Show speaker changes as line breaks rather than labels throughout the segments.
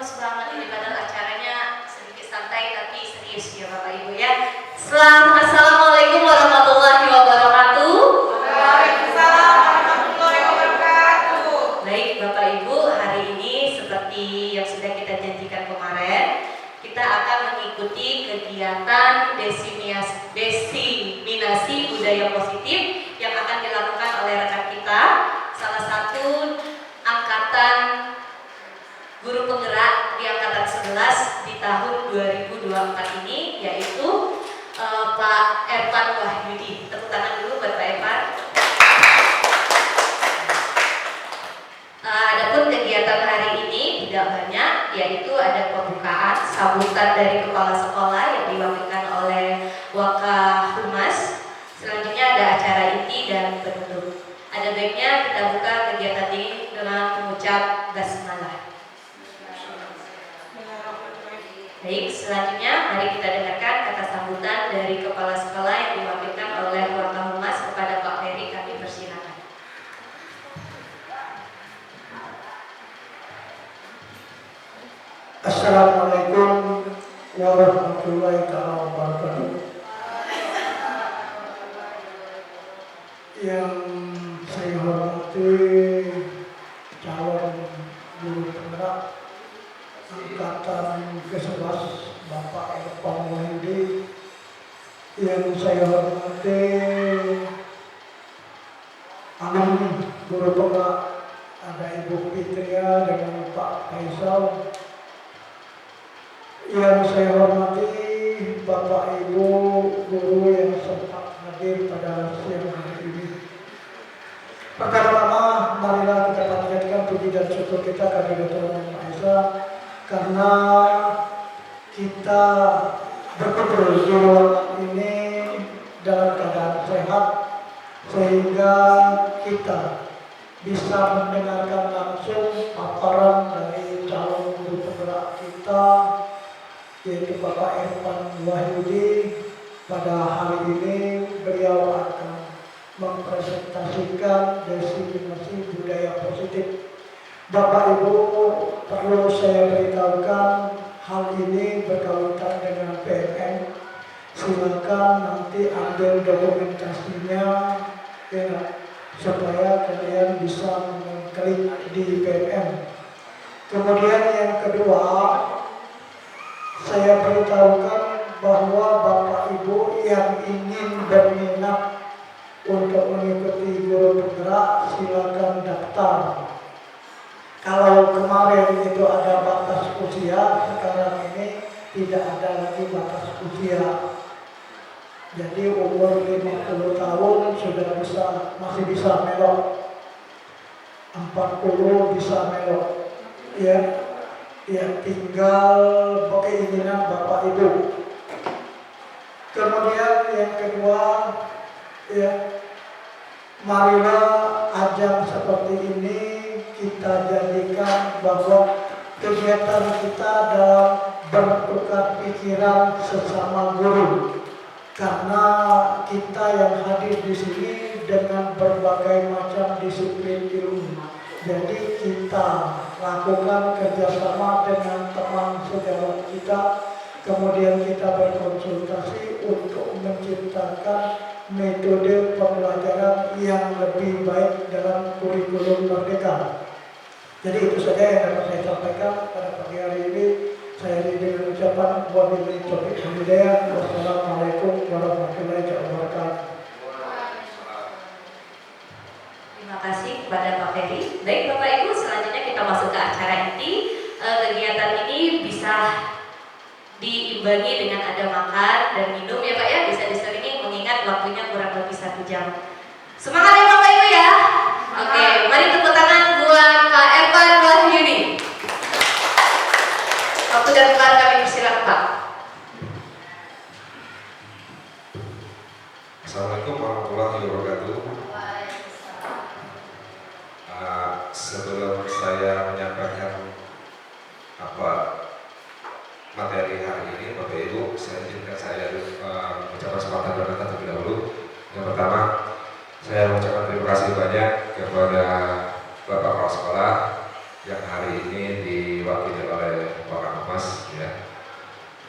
gemes banget ini, padahal acaranya sedikit santai tapi serius ya Bapak Ibu ya. Assalamualaikum warahmatullahi wabarakatuh.
Waalaikumsalam warahmatullahi wabarakatuh.
Baik Bapak Ibu, hari ini seperti yang sudah kita janjikan kemarin, kita akan mengikuti kegiatan desiminasi budaya positif yang akan dilakukan oleh rekan kita, salah satu angkatan guru penggerak di angkatan 11 di tahun 2024 ini, yaitu Pak Ervan Wahyudi. Tepuk tangan dulu buat Pak Ervan. Adapun kegiatan hari ini tidak banyak, yaitu ada pembukaan sambutan dari kepala sekolah yang diwakilkan oleh Wakahumas. Selanjutnya ada acara inti dan penutup. Ada baiknya kita buka kegiatan ini dengan mengucap basmalah. Baik, selanjutnya mari kita dengarkan kata sambutan dari kepala sekolah yang diwakilkan oleh Wakahumas kepada Pak Ferry. Kami persilakan.
Assalamualaikum warahmatullahi wabarakatuh. Yang saya hormati calon guru penggerak angkatan ke-11 Bapak Ervan Wahyudi, yang saya hormati alumni guru penggerak, ada Ibu Fitria dengan Pak Faisal, yang saya hormati Bapak Ibu guru yang sempat hadir pada siang hari ini. Pertama-tama marilah kita panjatkan puji dan syukur kita kepada Tuhan Yang Maha Esa, karena kita berkumpul di ruangan ini dalam keadaan sehat, sehingga kita bisa mendengarkan langsung paparan dari calon guru penggerak kita, yaitu Bapak Ervan Wahyudi. Pada hari ini beliau akan mempresentasikan desiminasi budaya positif. Bapak Ibu, perlu saya beritahukan, hal ini berkaitan dengan PMN. Silakan nanti ambil dokumentasinya ya, supaya kalian bisa mengklik di PMN. Kemudian yang kedua, saya beritahukan bahwa Bapak Ibu yang ingin berminat untuk mengikuti guru penggerak, silakan daftar. Kalau kemarin itu ada batas usia, sekarang ini tidak ada lagi batas usia. Jadi umur 50 tahun sudah masih bisa melok, 40 bisa melok. Ya tinggal keinginan Bapak Ibu. Kemudian yang kedua, marilah ajang seperti ini kita jadikan bahwa kegiatan kita dalam bertukar pikiran sesama guru, karena kita yang hadir di sini dengan berbagai macam disiplin ilmu. Jadi kita lakukan kerjasama dengan teman sejawat kita, kemudian kita berkonsultasi untuk menciptakan metode pembelajaran yang lebih baik dalam kurikulum merdeka. Jadi itu saja yang dapat saya sampaikan pada pagi hari ini. Saya dengan ucapan wabillahi taufiq wal hidayah. Wassalamualaikum warahmatullahi wabarakatuh.
Terima kasih kepada Pak Ferry. Baik Bapak Ibu, selanjutnya kita masuk ke acara inti. Kegiatan ini bisa diimbangi dengan ada makan dan minum ya Pak ya, bisa diselingi mengingat waktunya kurang lebih 1 jam. Semangat ya Bapak Ibu ya. Oke, mari tepuk tangan buat Pak Ervan Wahyudi. Waktu dan tempat kami persilakan Pak.
Assalamualaikum warahmatullahi wabarakatuh. Sebelum saya menyampaikan materi hari ini, Bapak Ibu, saya izinkan saya mengucapkan selamat datang terlebih dahulu. Yang pertama, saya mengucapkan terima kasih banyak kepada Bapak Kepala Sekolah yang hari ini diwakili oleh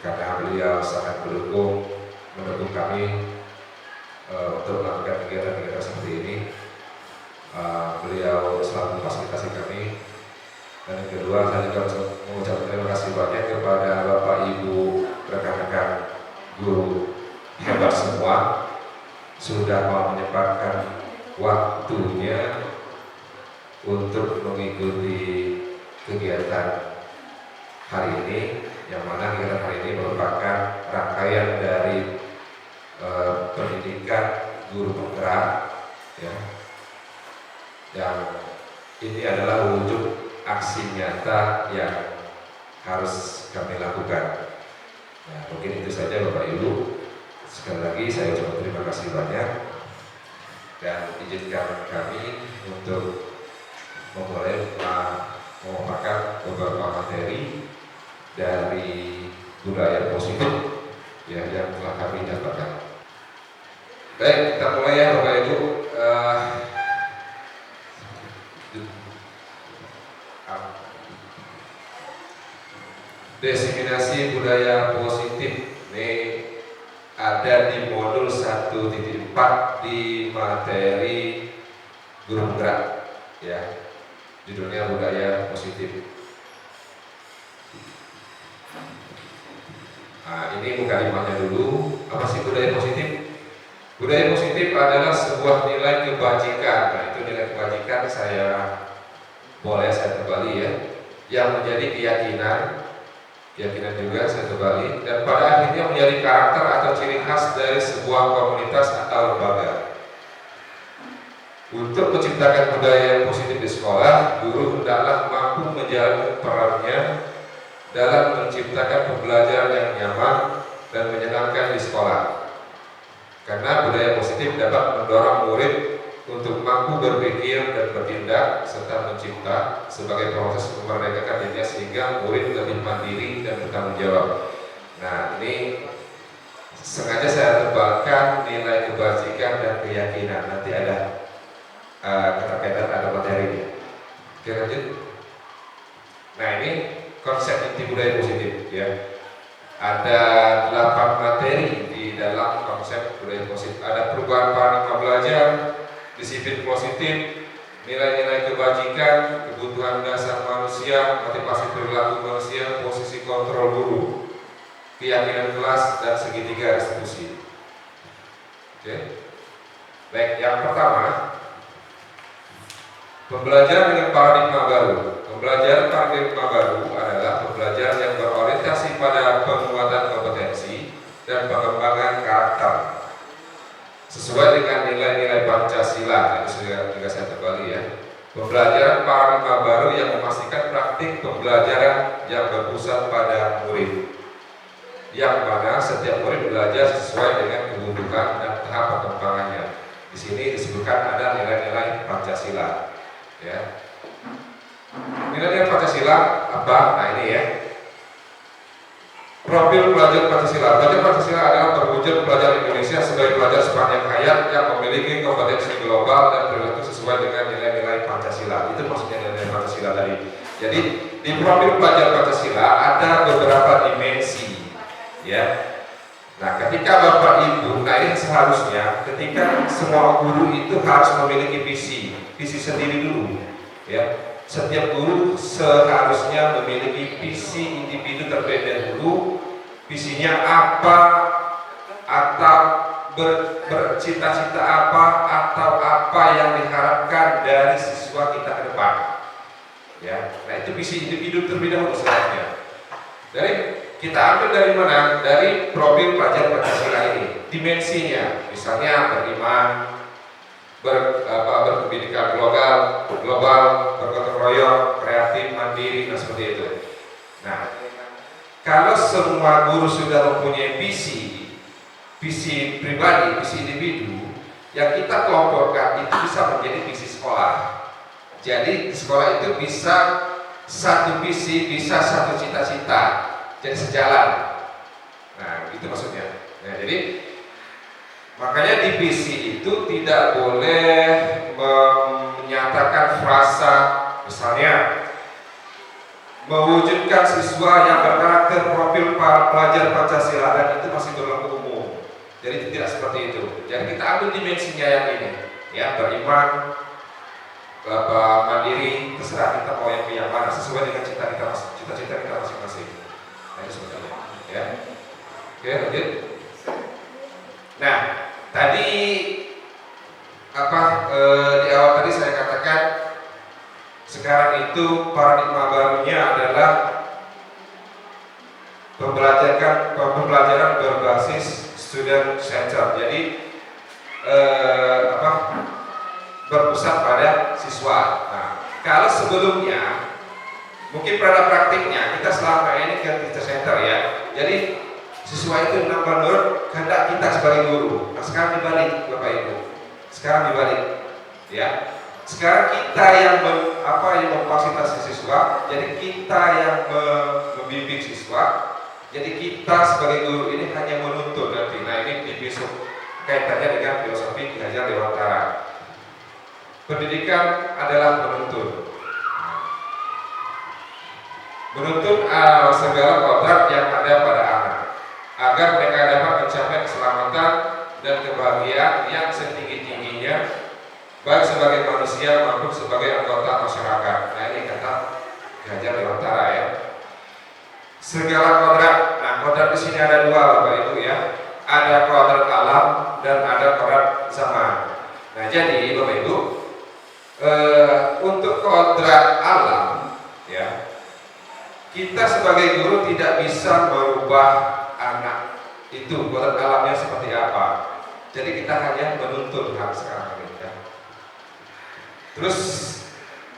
karena beliau sangat mendukung kami untuk melakukan kegiatan-kegiatan seperti ini. Beliau selalu memfasilitasi kami. Dan yang kedua, saya juga mengucapkan terima kasih banyak kepada Bapak Ibu rekan-rekan guru hebat semua sudah mau menyempatkan waktunya untuk mengikuti kegiatan hari ini, yang mana kegiatan hari ini merupakan rangkaian dari pendidikan guru penggerak, ya. Yang ini adalah wujud aksi nyata yang harus kami lakukan. Nah, mungkin itu saja Bapak Ibu. Sekali lagi saya ucapkan terima kasih banyak dan izinkan kami untuk memulai memaparkan beberapa materi dari budaya positif ya yang telah kami dapatkan. Baik, kita mulai ya Bapak Ibu. Diseminasi budaya positif ini ada di modul 1.4 di materi guru penggerak, ya, judulnya budaya positif. Nah, ini mukadimahnya dulu. Apa sih budaya positif? Budaya positif adalah sebuah nilai kebajikan. Nah, itu nilai kebajikan saya terbalik ya, yang menjadi keyakinan juga saya terbalik, dan pada akhirnya menjadi karakter atau ciri khas dari sebuah komunitas atau lembaga. Untuk menciptakan budaya yang positif di sekolah, guru hendaklah mampu menjalankan perannya dalam menciptakan pembelajaran yang nyaman dan menyenangkan di sekolah. Karena budaya positif dapat mendorong murid untuk mampu berpikir dan bertindak serta mencipta sebagai proses memerdekakan dirinya sehingga murid lebih mandiri dan bertanggung jawab. Nah, ini sengaja saya tebalkan nilai kebajikan dan keyakinan. Nanti ada keterkaitan, ada materinya. Oke, lanjut. Nah, ini konsep inti budaya positif ya. Ada 8 materi di dalam konsep budaya positif. Ada perubahan paradigma belajar, disiplin positif, nilai-nilai kebajikan, kebutuhan dasar manusia, motivasi perilaku manusia, posisi kontrol guru, keyakinan kelas, dan segitiga restitusi. Oke. Baik, yang pertama, pembelajaran dengan paradigma baru. Pembelajaran paradigma baru adalah pembelajaran yang berorientasi pada penguatan kompetensi dan pengembangan karakter sesuai dengan nilai-nilai Pancasila. Itu juga saya terbalik ya. Pembelajaran paradigma baru yang memastikan praktik pembelajaran yang berpusat pada murid, yang mana setiap murid belajar sesuai dengan kebutuhan dan tahap perkembangannya. Di sini disebutkan ada nilai-nilai Pancasila. Ya. Nilai-nilai Pancasila apa? Nah, ini ya. Profil pelajar Pancasila. Pelajar Pancasila adalah terwujud pelajar Indonesia sebagai pelajar sepanjang hayat yang memiliki kompetensi global dan perilaku sesuai dengan nilai-nilai Pancasila. Itu maksudnya nilai Pancasila tadi. Jadi di profil pelajar Pancasila ada beberapa dimensi, ya. Nah, ketika Bapak Ibu, nah ini seharusnya ketika semua guru itu harus memiliki visi sendiri dulu, ya. Setiap guru seharusnya memiliki visi individu terlebih dahulu, visinya apa, atau bercita-cita apa, atau apa yang diharapkan dari siswa kita ke depan. Ya, nah itu visi individu terlebih dahulu seharusnya. Dari kita ambil dari mana? Dari profil pelajar Pancasila ini, dimensinya, misalnya beriman, berpendidikan global, bergotong royong, kreatif, mandiri, dan seperti itu. Nah, kalau semua guru sudah mempunyai visi pribadi, visi individu, yang kita kelompokkan itu bisa menjadi visi sekolah. Jadi di sekolah itu bisa satu visi, bisa satu cita-cita, jadi sejalan. Nah, itu maksudnya. Nah, jadi makanya di visi itu tidak boleh menyatakan frasa, misalnya mewujudkan siswa yang berkarakter karakter profil para pelajar Pancasila dan itu masih berlaku umum. Jadi tidak seperti itu. Jadi kita ambil dimensinya yang ini, ya, beriman, mandiri, terserah kita mau yang mana sesuai dengan cita-cita kita masing-masing. Nah, itu sebetulnya, ya. Oke, lanjut. Nah, tadi di awal tadi saya katakan sekarang itu paradigma barunya adalah pembelajaran berbasis student center. Jadi berpusat pada siswa. Nah, kalau sebelumnya mungkin pada praktiknya kita selama ini ke teacher center, ya. Jadi siswa itu menurut kehendak kita sebagai guru. Nah, sekarang dibalik, Bapak Ibu. Sekarang dibalik, ya. Sekarang kita yang memfasilitasi siswa, jadi kita yang membimbing siswa. Jadi kita sebagai guru ini hanya menuntun nanti. Nah, ini besok kaitannya dengan filosofi Ki Hajar Dewantara. Pendidikan adalah menuntun. Menuntun segala kodrat yang ada pada anak, agar mereka dapat mencapai keselamatan dan kebahagiaan yang setinggi-tingginya, baik sebagai manusia maupun sebagai anggota masyarakat. Nah, ini kata Ki Hajar Dewantara, ya. Segala kodrat. Nah, kodrat di sini ada dua, Bapak Ibu, ya. Ada kodrat alam dan ada kodrat zaman. Nah, jadi Bapak Ibu, untuk kodrat alam, ya, kita sebagai guru tidak bisa merubah anak itu kodrat alamnya seperti apa. Jadi kita hanya menuntun hal sekarang ini, ya. Terus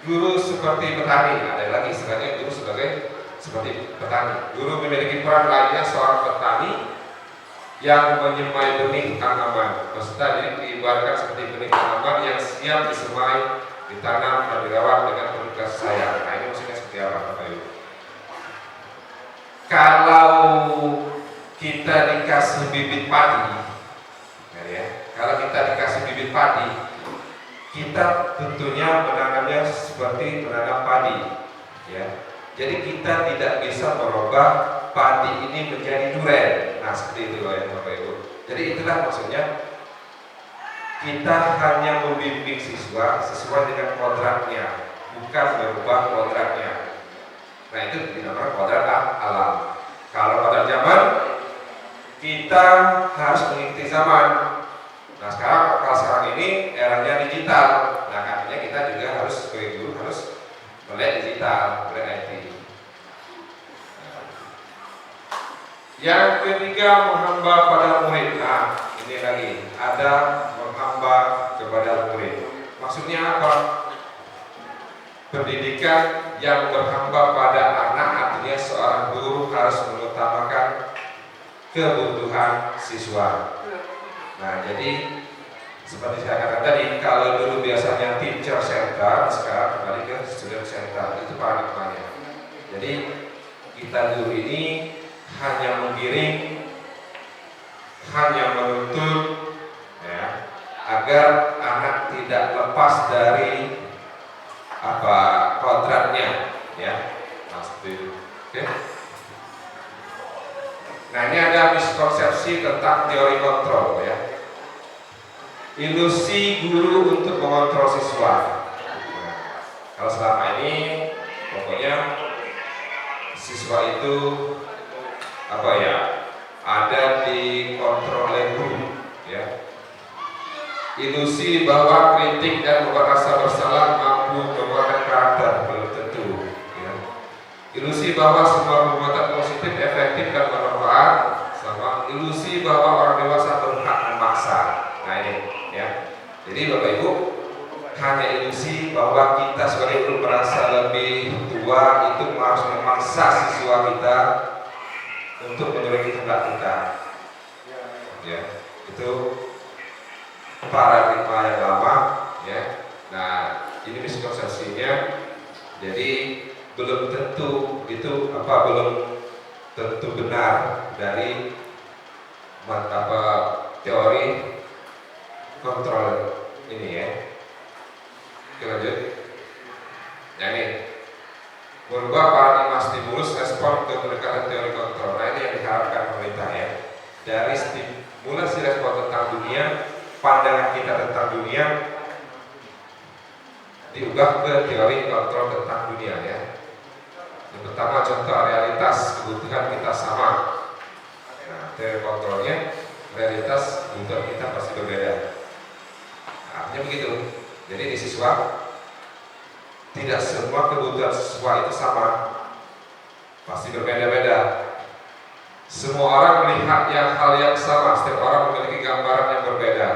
guru seperti petani, ada lagi istilahnya guru seperti petani. Guru memiliki peran lainnya seorang petani yang menyemai benih tanaman. Maksudnya jadi diibaratkan seperti benih tanaman yang siap disemai, ditanam dan dirawat dengan penuh kasih sayang. Nah, ini maksudnya seperti apa, Bapak Ibu? Kalau kita dikasih bibit padi, ya, kalau kita dikasih bibit padi, kita tentunya menanamnya seperti menanam padi, ya. Jadi kita tidak bisa merubah padi ini menjadi duren. Nah, seperti itu, ya, Bapak Ibu. Jadi itulah maksudnya kita hanya membimbing siswa sesuai dengan kodratnya, bukan merubah kodratnya. Nah, itu dinamakan kodrat alam. Kalau kodrat zaman, kita harus mengikuti zaman. Nah, kalau sekarang ini eranya digital. Nah, artinya kita juga harus sebagai guru harus melek digital, melek IT. Yang ketiga, menghamba pada murid. Nah, ini lagi ada menghamba kepada murid. Maksudnya apa? Pendidikan yang berhamba pada anak, artinya seorang guru harus mengutamakan kebutuhan siswa. Nah, jadi seperti saya katakan tadi, kalau dulu biasanya teacher center, sekarang kembali ke student center. Itu paradigmanya. Jadi kita guru ini hanya menggiring, hanya menuntun, ya, agar anak tidak lepas dari kodratnya, ya. Nah, seperti itu. Oke. Nah, ini ada miskonsepsi tentang teori kontrol, ya. Ilusi guru untuk mengontrol siswa. Nah, kalau selama ini pokoknya siswa itu ada di kontrol oleh guru, ya. Ilusi bahwa kritik dan membuat rasa bersalah mampu membuat karakter, belum tentu, ya. Ilusi bahwa semua perbuatan positif efektif dan bermanfaat, sama ilusi bahwa orang dewasa berhak memaksa. Nah, ini, ya. Jadi Bapak Ibu, hanya ilusi bahwa kita sebagai guru merasa lebih tua itu harus memaksa siswa kita untuk menyuruhi kehendak kita, ya. Itu paradigma yang lama, ya. Nah, ini miskonsepsinya. Jadi belum tentu belum tentu benar dari teori kontrol ini, ya. Oke, lanjut. Nah, ini merubah paradigma stimulus respon ke pendekatan teori kontrol. Nah, ini yang diharapkan pemerintah ya. Dari stimulasi respon tentang dunia, pandangan kita tentang dunia diubah ke teori kontrol tentang dunia ya. Yang pertama contoh realitas kebutuhan kita sama. Nah, teori kontrolnya realitas kebutuhan kita pasti berbeda. Nah, artinya begitu. Jadi di siswa tidak semua kebutuhan siswa itu sama, pasti berbeda-beda. Semua orang melihat hal yang sama, setiap orang memiliki gambaran yang berbeda.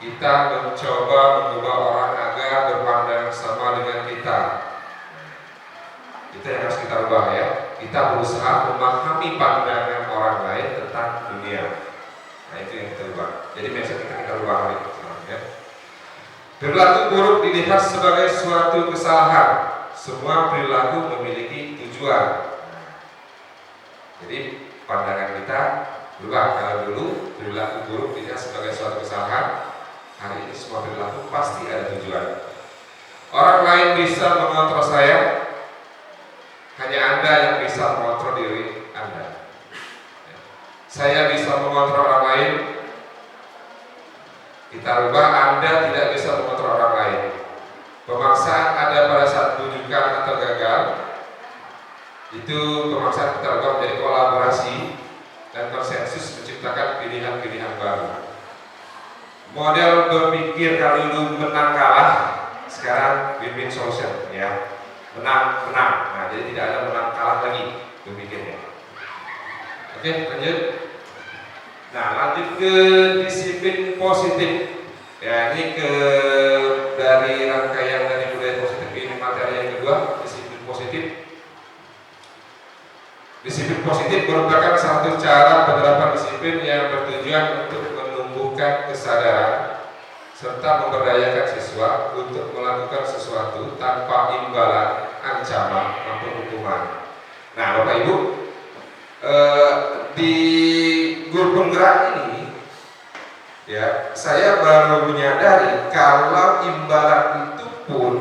Kita mencoba mengubah orang agar berpandang sama dengan kita. Itu yang harus kita ubah ya. Kita berusaha memahami pandangan orang lain tentang dunia. Nah itu yang kita ubah. Jadi mindset kita ubah hari ini. Ya. Perilaku buruk dilihat sebagai suatu kesalahan. Semua perilaku memiliki tujuan. Jadi pandangan kita berubah. Kalau dulu perilaku buruk dilihat sebagai suatu kesalahan, hari ini semua perilaku pasti ada tujuan. Orang lain bisa mengontrol saya, hanya Anda yang bisa mengontrol diri Anda. Saya bisa mengontrol orang lain. Kita rubah, Anda tidak bisa mengontrol orang lain. Pemaksaan ada pada saat tunjukkan atau gagal. Itu pemaksaan kita rubah menjadi kolaborasi dan konsensus menciptakan pilihan-pilihan baru. Model berpikir kali dulu menang kalah, sekarang win-win solution ya. Menang. Nah, jadi tidak ada menang kalah lagi berpikirnya. Oke, lanjut. Nah, lanjut ke disiplin positif. Ya, ini dari rangkaian dari budaya positif ini materi yang kedua, disiplin positif. Disiplin positif merupakan satu cara penerapan disiplin yang bertujuan untuk menumbuhkan kesadaran serta memberdayakan siswa untuk melakukan sesuatu tanpa imbalan, ancaman maupun hukuman. Nah, Bapak Ibu, di guru penggerak ini, ya, saya baru menyadari kalau imbalan itu pun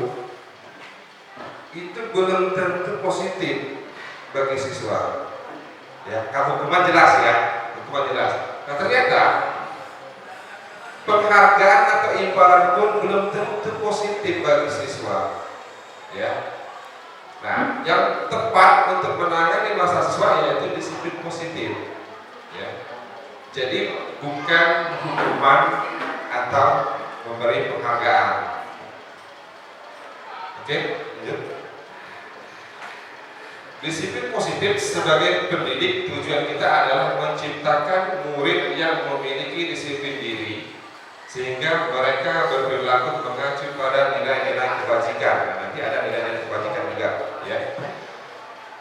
itu belum tentu positif bagi siswa. Ya, kalau hukuman jelas ya, hukuman jelas. Nah, ternyata penghargaan atau imbalan pun belum tentu positif bagi siswa. Ya. Nah, yang tepat untuk menangani masalah siswa yaitu disiplin positif. Ya. Jadi bukan hukuman atau memberi penghargaan. Oke, lanjut. Disiplin positif sebagai pendidik, tujuan kita adalah menciptakan murid yang memiliki disiplin diri sehingga mereka berperilaku mengacu pada nilai-nilai kebajikan. Nah, nanti ada nilai-nilai kebajikan juga ya.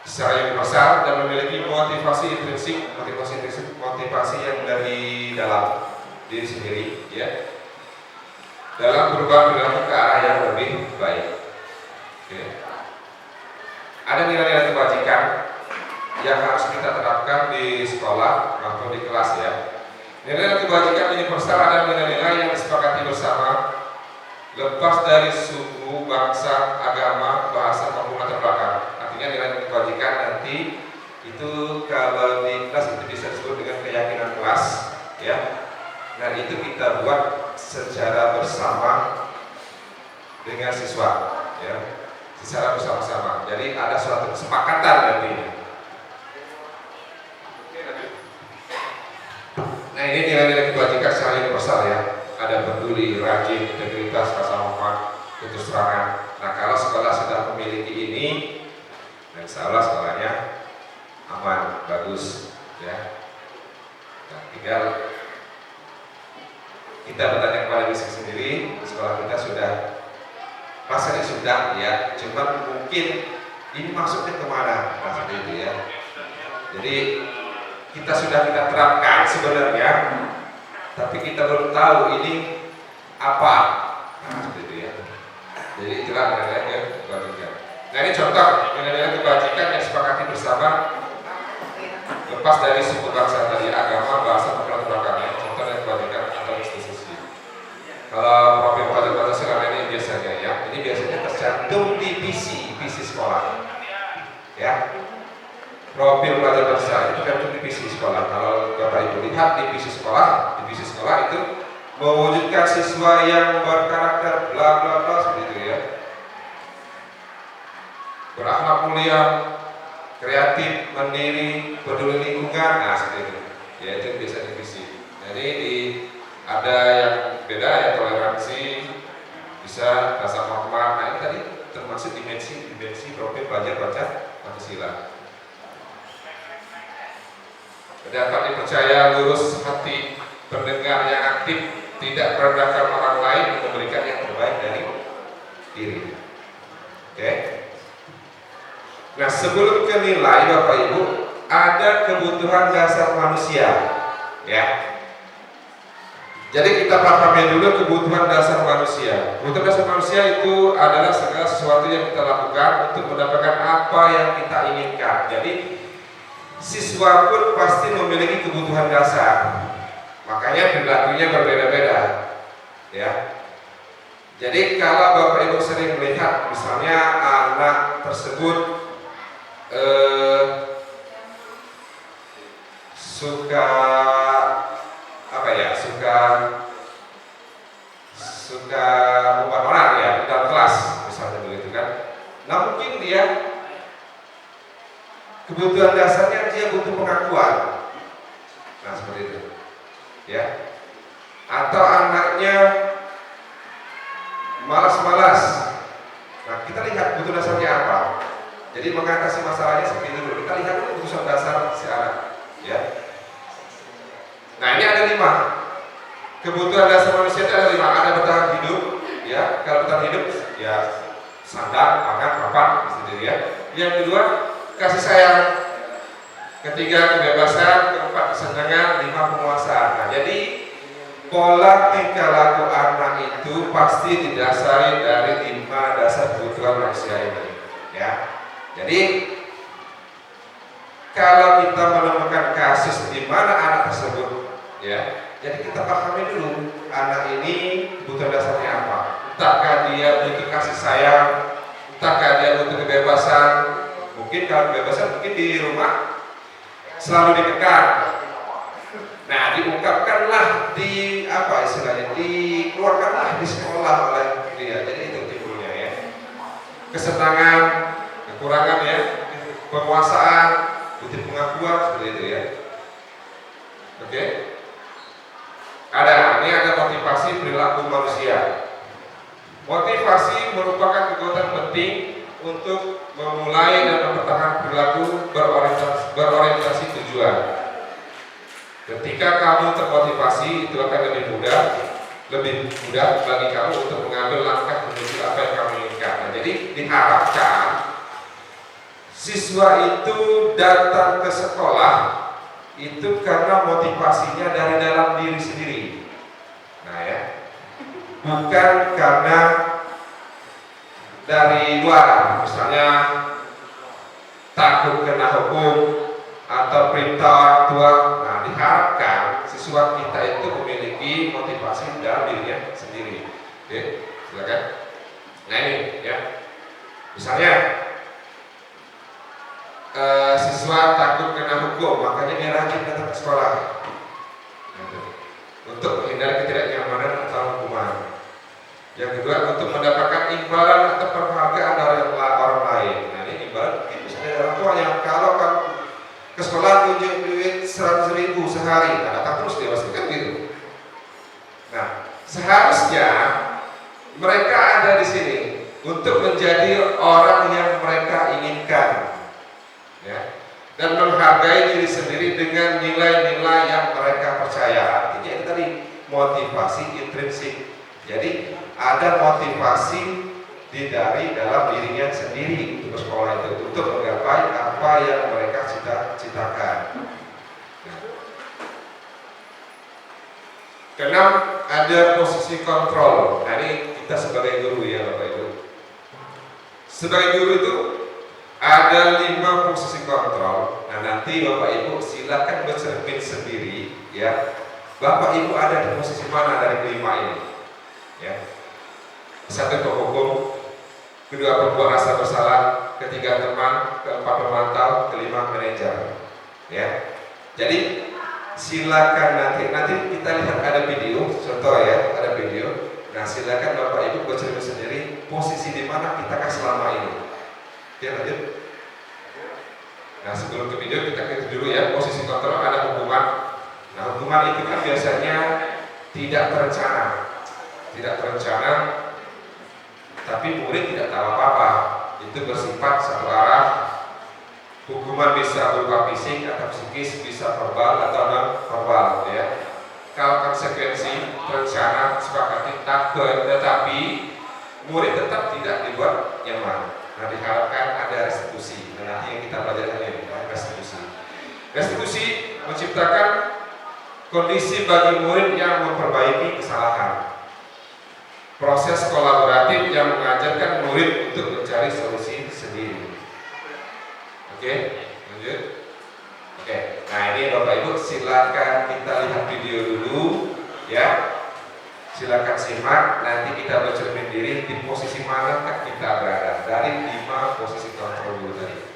Secara universal dan memiliki motivasi intrinsik, motivasi yang dari dalam diri sendiri ya. Dalam berubah perilaku ke arah yang lebih baik. Oke. Ada nilai-nilai kebajikan yang harus kita terapkan di sekolah maupun di kelas ya. Nilai-nilai kebajikan universal adalah nilai-nilai yang disepakati bersama, lepas dari suku, bangsa, agama, bahasa maupun latar belakang. Artinya nilai kebajikan nanti itu kalau di kelas itu bisa disebut dengan keyakinan kelas ya. Nah itu kita buat secara bersama dengan siswa ya. Secara bersama-sama. Jadi ada suatu kesepakatan nantinya. Nah ini nilai-nilai kebajikan secara universal ya. Ada peduli, rajin, integritas, rasa hormat, keterserangan. Nah kalau sekolah sudah memiliki ini, dan insya Allah sekolahnya aman, bagus ya. Nah, tinggal kita bertanya kepada diri sendiri, sekolah kita sudah rasanya sudah ya, cuman mungkin ini masuknya kemana maksudnya itu ya. Jadi kita sudah terapkan sebenarnya, tapi kita belum tahu ini apa. Nah, seperti itu ya. Jadi itulah nilai-nilai kebajikan. Nah ini contoh nilai-nilai kebajikan yang sepakati bersama, lepas dari suku bangsa tadi, agama, bahasa, latar belakangnya. Contoh nilai kebajikan atau institusi. Kalau profil pajak Pancasila ini biasanya ya, ini biasanya tercantum di visi sekolah. ya. Profil pelajar bangsa itu kan divisi sekolah. Kalau Bapak Ibu lihat divisi sekolah itu mewujudkan siswa yang berkarakter bla bla bla seperti itu ya. Berakhlak mulia, kreatif, mandiri, peduli lingkungan, nah seperti itu. Ya itu biasa divisi. Jadi ada yang beda ya, toleransi, bisa rasa hormat. Nah ini tadi termasuk dimensi profil pelajar baca Pancasila. Dapat dipercaya, lurus hati, pendengar yang aktif, tidak merendahkan orang lain, memberikan yang terbaik dari diri. Oke. Nah sebelum ke nilai Bapak Ibu, ada kebutuhan dasar manusia, ya. Jadi kita pahami dulu kebutuhan dasar manusia. Kebutuhan dasar manusia itu adalah segala sesuatu yang kita lakukan untuk mendapatkan apa yang kita inginkan. Jadi siswa pun pasti memiliki kebutuhan dasar. Makanya perilakunya berbeda-beda, ya. Jadi kalau Bapak Ibu sering melihat misalnya anak tersebut suka membuat orang ya di dalam kelas misalnya begitu kan. Nah mungkin dia kebutuhan dasarnya dia butuh pengakuan. Nah seperti itu, ya. Atau anaknya malas-malas. Nah kita lihat kebutuhan dasarnya apa. Jadi mengatasi masalahnya seperti itu dulu. Kita lihat dulu kebutuhan dasar si anak, ya. Nah ini ada 5. Kebutuhan dasar manusia itu ada 5. Ada bertahan hidup, ya. Kalau bertahan hidup, ya sandang, makan, papan, sendiri ya. Yang kedua kasih sayang, ketiga kebebasan, keempat kesenangan, 5 penguasaan. Nah, jadi pola tingkah laku anak itu pasti didasari dari 5 dasar kebutuhan manusia ini, ya. Jadi kalau kita menemukan kasus di mana anak tersebut, ya, jadi kita pahami dulu anak ini kebutuhan dasarnya apa. Entahkah dia butuh kasih sayang, entahkah dia butuh kebebasan. Mungkin kalau kebebasan mungkin di rumah selalu dikekang. Nah diungkapkanlah di apa istilahnya, dikeluarkanlah di sekolah oleh dia. Jadi itu timbulnya ya. Kesenangan, kekurangan ya, penguasaan, butuh pengakuan seperti itu ya. Oke. Ini ada motivasi perilaku manusia. Motivasi merupakan kekuatan penting untuk memulai dan mempertahankan perilaku berorientasi tujuan. Ketika kamu termotivasi, itu akan lebih mudah bagi kamu untuk mengambil langkah menuju apa yang kamu inginkan. Nah, jadi diharapkan siswa itu datang ke sekolah itu karena motivasinya dari dalam diri sendiri. Nah ya, bukan karena dari luar, misalnya takut kena hukum atau perintah orang tua. Nah diharapkan siswa kita itu memiliki motivasi dalam dirinya sendiri. Oke, silakan. Nah ini ya, misalnya siswa takut kena hukum, makanya dia rajin datang ke sekolah untuk menghindari ketidaknyamanan atau hukuman. Yang kedua, untuk mendapatkan imbalan atau penghargaan dari orang lain. Nah ini imbalan itu dari orang tua yang kalau kamu ke sekolah tunjuk duit 100.000 sehari, nah datang terus dia pasti kan gitu. Nah seharusnya mereka ada di sini untuk menjadi orang yang mereka inginkan, ya, dan menghargai diri sendiri dengan nilai-nilai yang mereka percaya. Artinya itu tadi motivasi intrinsik. Jadi ada motivasi dari dalam dirinya sendiri untuk sekolah itu, untuk menggapai apa yang mereka cita-citakan. Keenam, ada posisi kontrol. Nah ini kita sebagai guru ya Bapak Ibu. Sebagai guru itu ada 5 posisi kontrol. Nah nanti Bapak Ibu silakan bercermin sendiri ya. Bapak Ibu ada di posisi mana dari kelima ini? Ya. 1 penghukum, kedua pembuat rasa bersalah, ketiga teman, keempat pemantau, kelima manajer. Ya. Jadi silakan nanti kita lihat ada video, contoh ya, ada video. Nah, silakan Bapak Ibu bercerita sendiri posisi di mana kita kan selama ini. Oke, lanjut. Nah, sebelum ke video kita lihat dulu ya, posisi kontrol ada hukuman. Nah, hukuman itu kan biasanya tidak terencana, tapi murid tidak tahu apa-apa. Itu bersifat satu arah. Hukuman bisa berupa fisik atau psikis, bisa verbal atau non verbal ya. Kalau konsekuensi terencana sepakati takut, tetapi murid tetap tidak dibuat nyaman. Nah, diharapkan ada restitusi. Nah, nanti yang kita pelajari ini restitusi. Restitusi menciptakan kondisi bagi murid yang memperbaiki kesalahan. Proses kolaboratif yang mengajarkan murid untuk mencari solusi sendiri. Oke, lanjut. Oke, nah ini Bapak Ibu silakan kita lihat video dulu ya. Silakan simak, nanti kita bercermin diri di posisi manakah kita berada dari 5 posisi kontrol dulu tadi.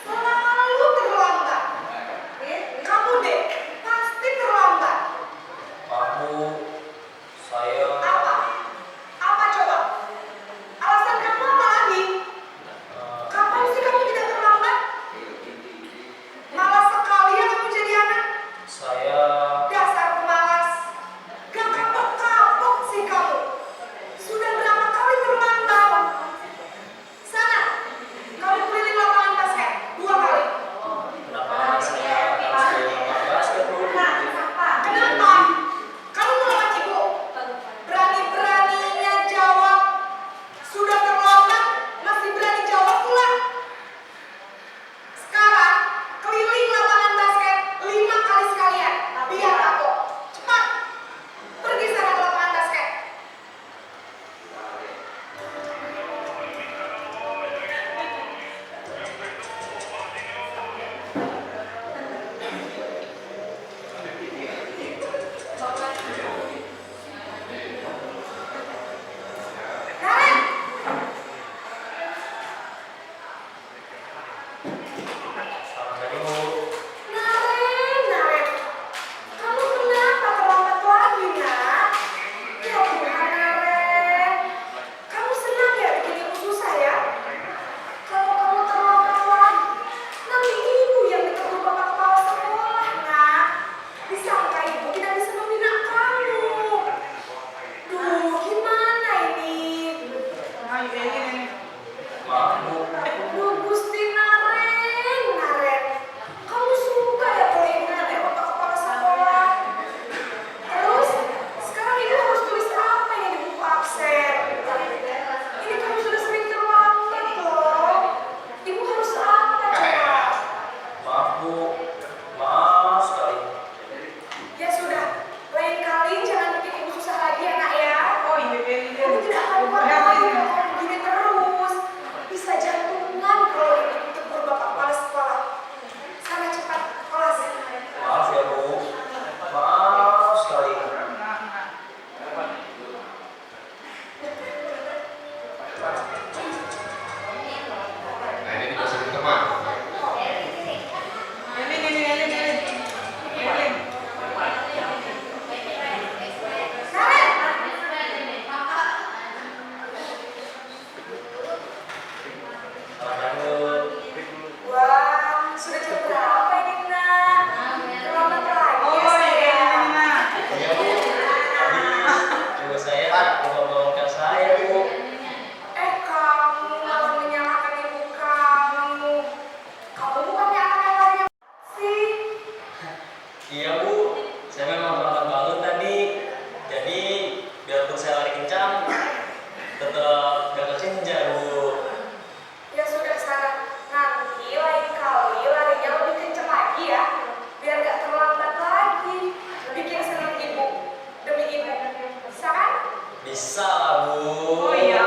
Selalu terlambat. Kamu deh pasti terlambat.
Bisa lah, Bu.
Oh iya.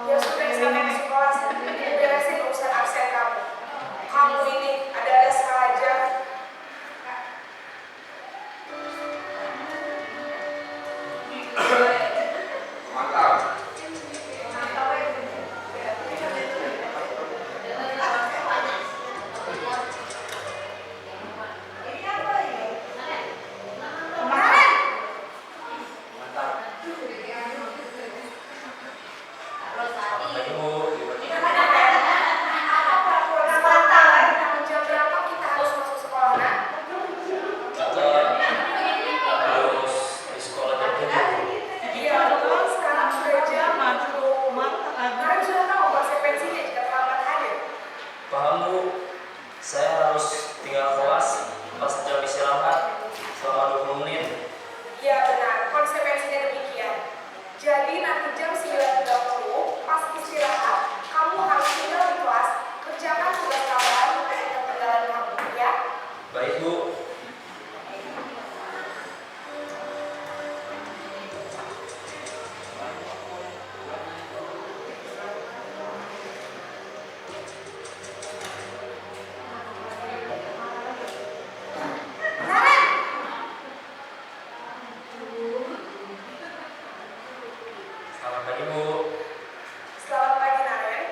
Ya sudah sampai ke sekolah sendiri beresin urusan absen kamu. Kamu ini ada saja.
Mantap.
Selamat pagi, Bu.
Jam berapa kita harus masuk sekolah, Nak?
Kita harus di sekolah jam 7.
Iya betul, sekarang sudah jam 7. Kalian sudah tahu konsekuensinya jika terlambat hadir.
Paham, Bu. Saya harus tinggal kelas pas jam istirahat selama 20 menit.
Iya benar, konsekuensinya demikian. Jadi nanti jam 9.30 pas istirahat, kamu harus tinggal di kelas, kerjakan tugas tambahan untuk ketinggalan kamu, ya.
Baik, Bu. Selamat pagi, Bu.
Selamat pagi, Naren.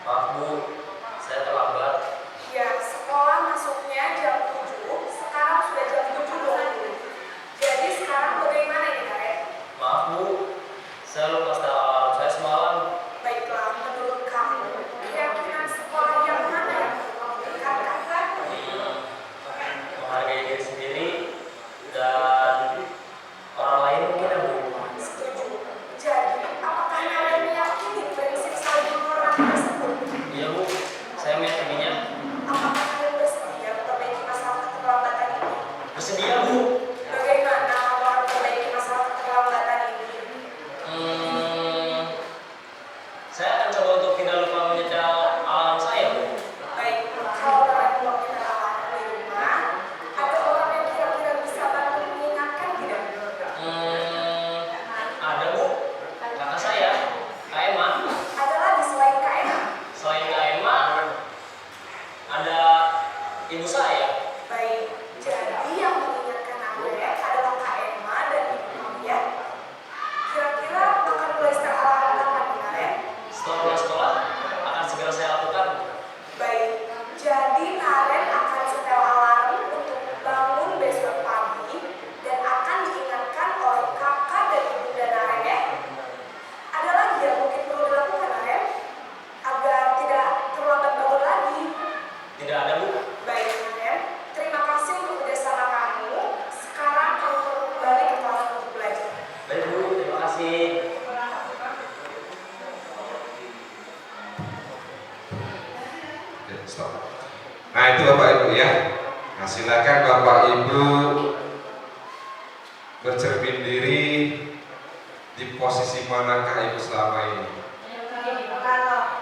Maaf, Bu. Saya terlambat.
Ya, sekolah masuknya jam 7, sekarang sudah jam 7.20. Jadi sekarang bagaimana ini, Naren?
Maaf, Bu. Saya lupa setel alarm saya semalam.
Baiklah, menurut kamu, keyakinan sekolah yang mana yang perlu kamu tingkatkan?
Menghargai diri sendiri dan orang lain mungkin, ya, Bu.
Setuju. Jadi, apakah kalian meyakini prinsip saling menghormati tersebut?
Iya, Bu. Saya meyakininya.
Apakah kalian bersedia memperbaiki masalah keterlambatan ini?
Bersedia, Bu.
Bagaimana kamu akan memperbaiki masalah keterlambatan ini?
Saya akan coba untuk tidak lupa menyetel alarm saya, Bu.
Baik, kalau kalian mau kita alarm di rumah, ada orang yang kira-kira bisa bantu mengingatkan tidak?
Ada, Bu. Kakak saya, Kak Emma.
Ada lagi selain KM?
Selain Kak Emma, ada ibu saya.
Baik, jadi yang mengingatkan Anda adalah Kak Emma dan Ibu Maria. Kira-kira akan mulai setel alarm kapan, Naren?
Setelah pulang sekolah, akan segera saya lakukan.
Baik, jadi Naren akan setel alarm untuk bangun besok pagi dan akan diingatkan oleh kakak dan ibunda Naren, ya. Ada lagi yang mungkin perlu dilakukan, Naren, agar tidak terlambat bangun lagi.
Tidak ada, Bu.
Baik, Naren, terima kasih untuk kerjasama kamu. Sekarang kamu perlu kembali ke kelas untuk belajar.
Baik, Bu. Terima kasih.
Oke, stop. Nah itu Bapak Ibu ya. Nah silakan Bapak Ibu bercermin diri di posisi manakah Ibu selama ini.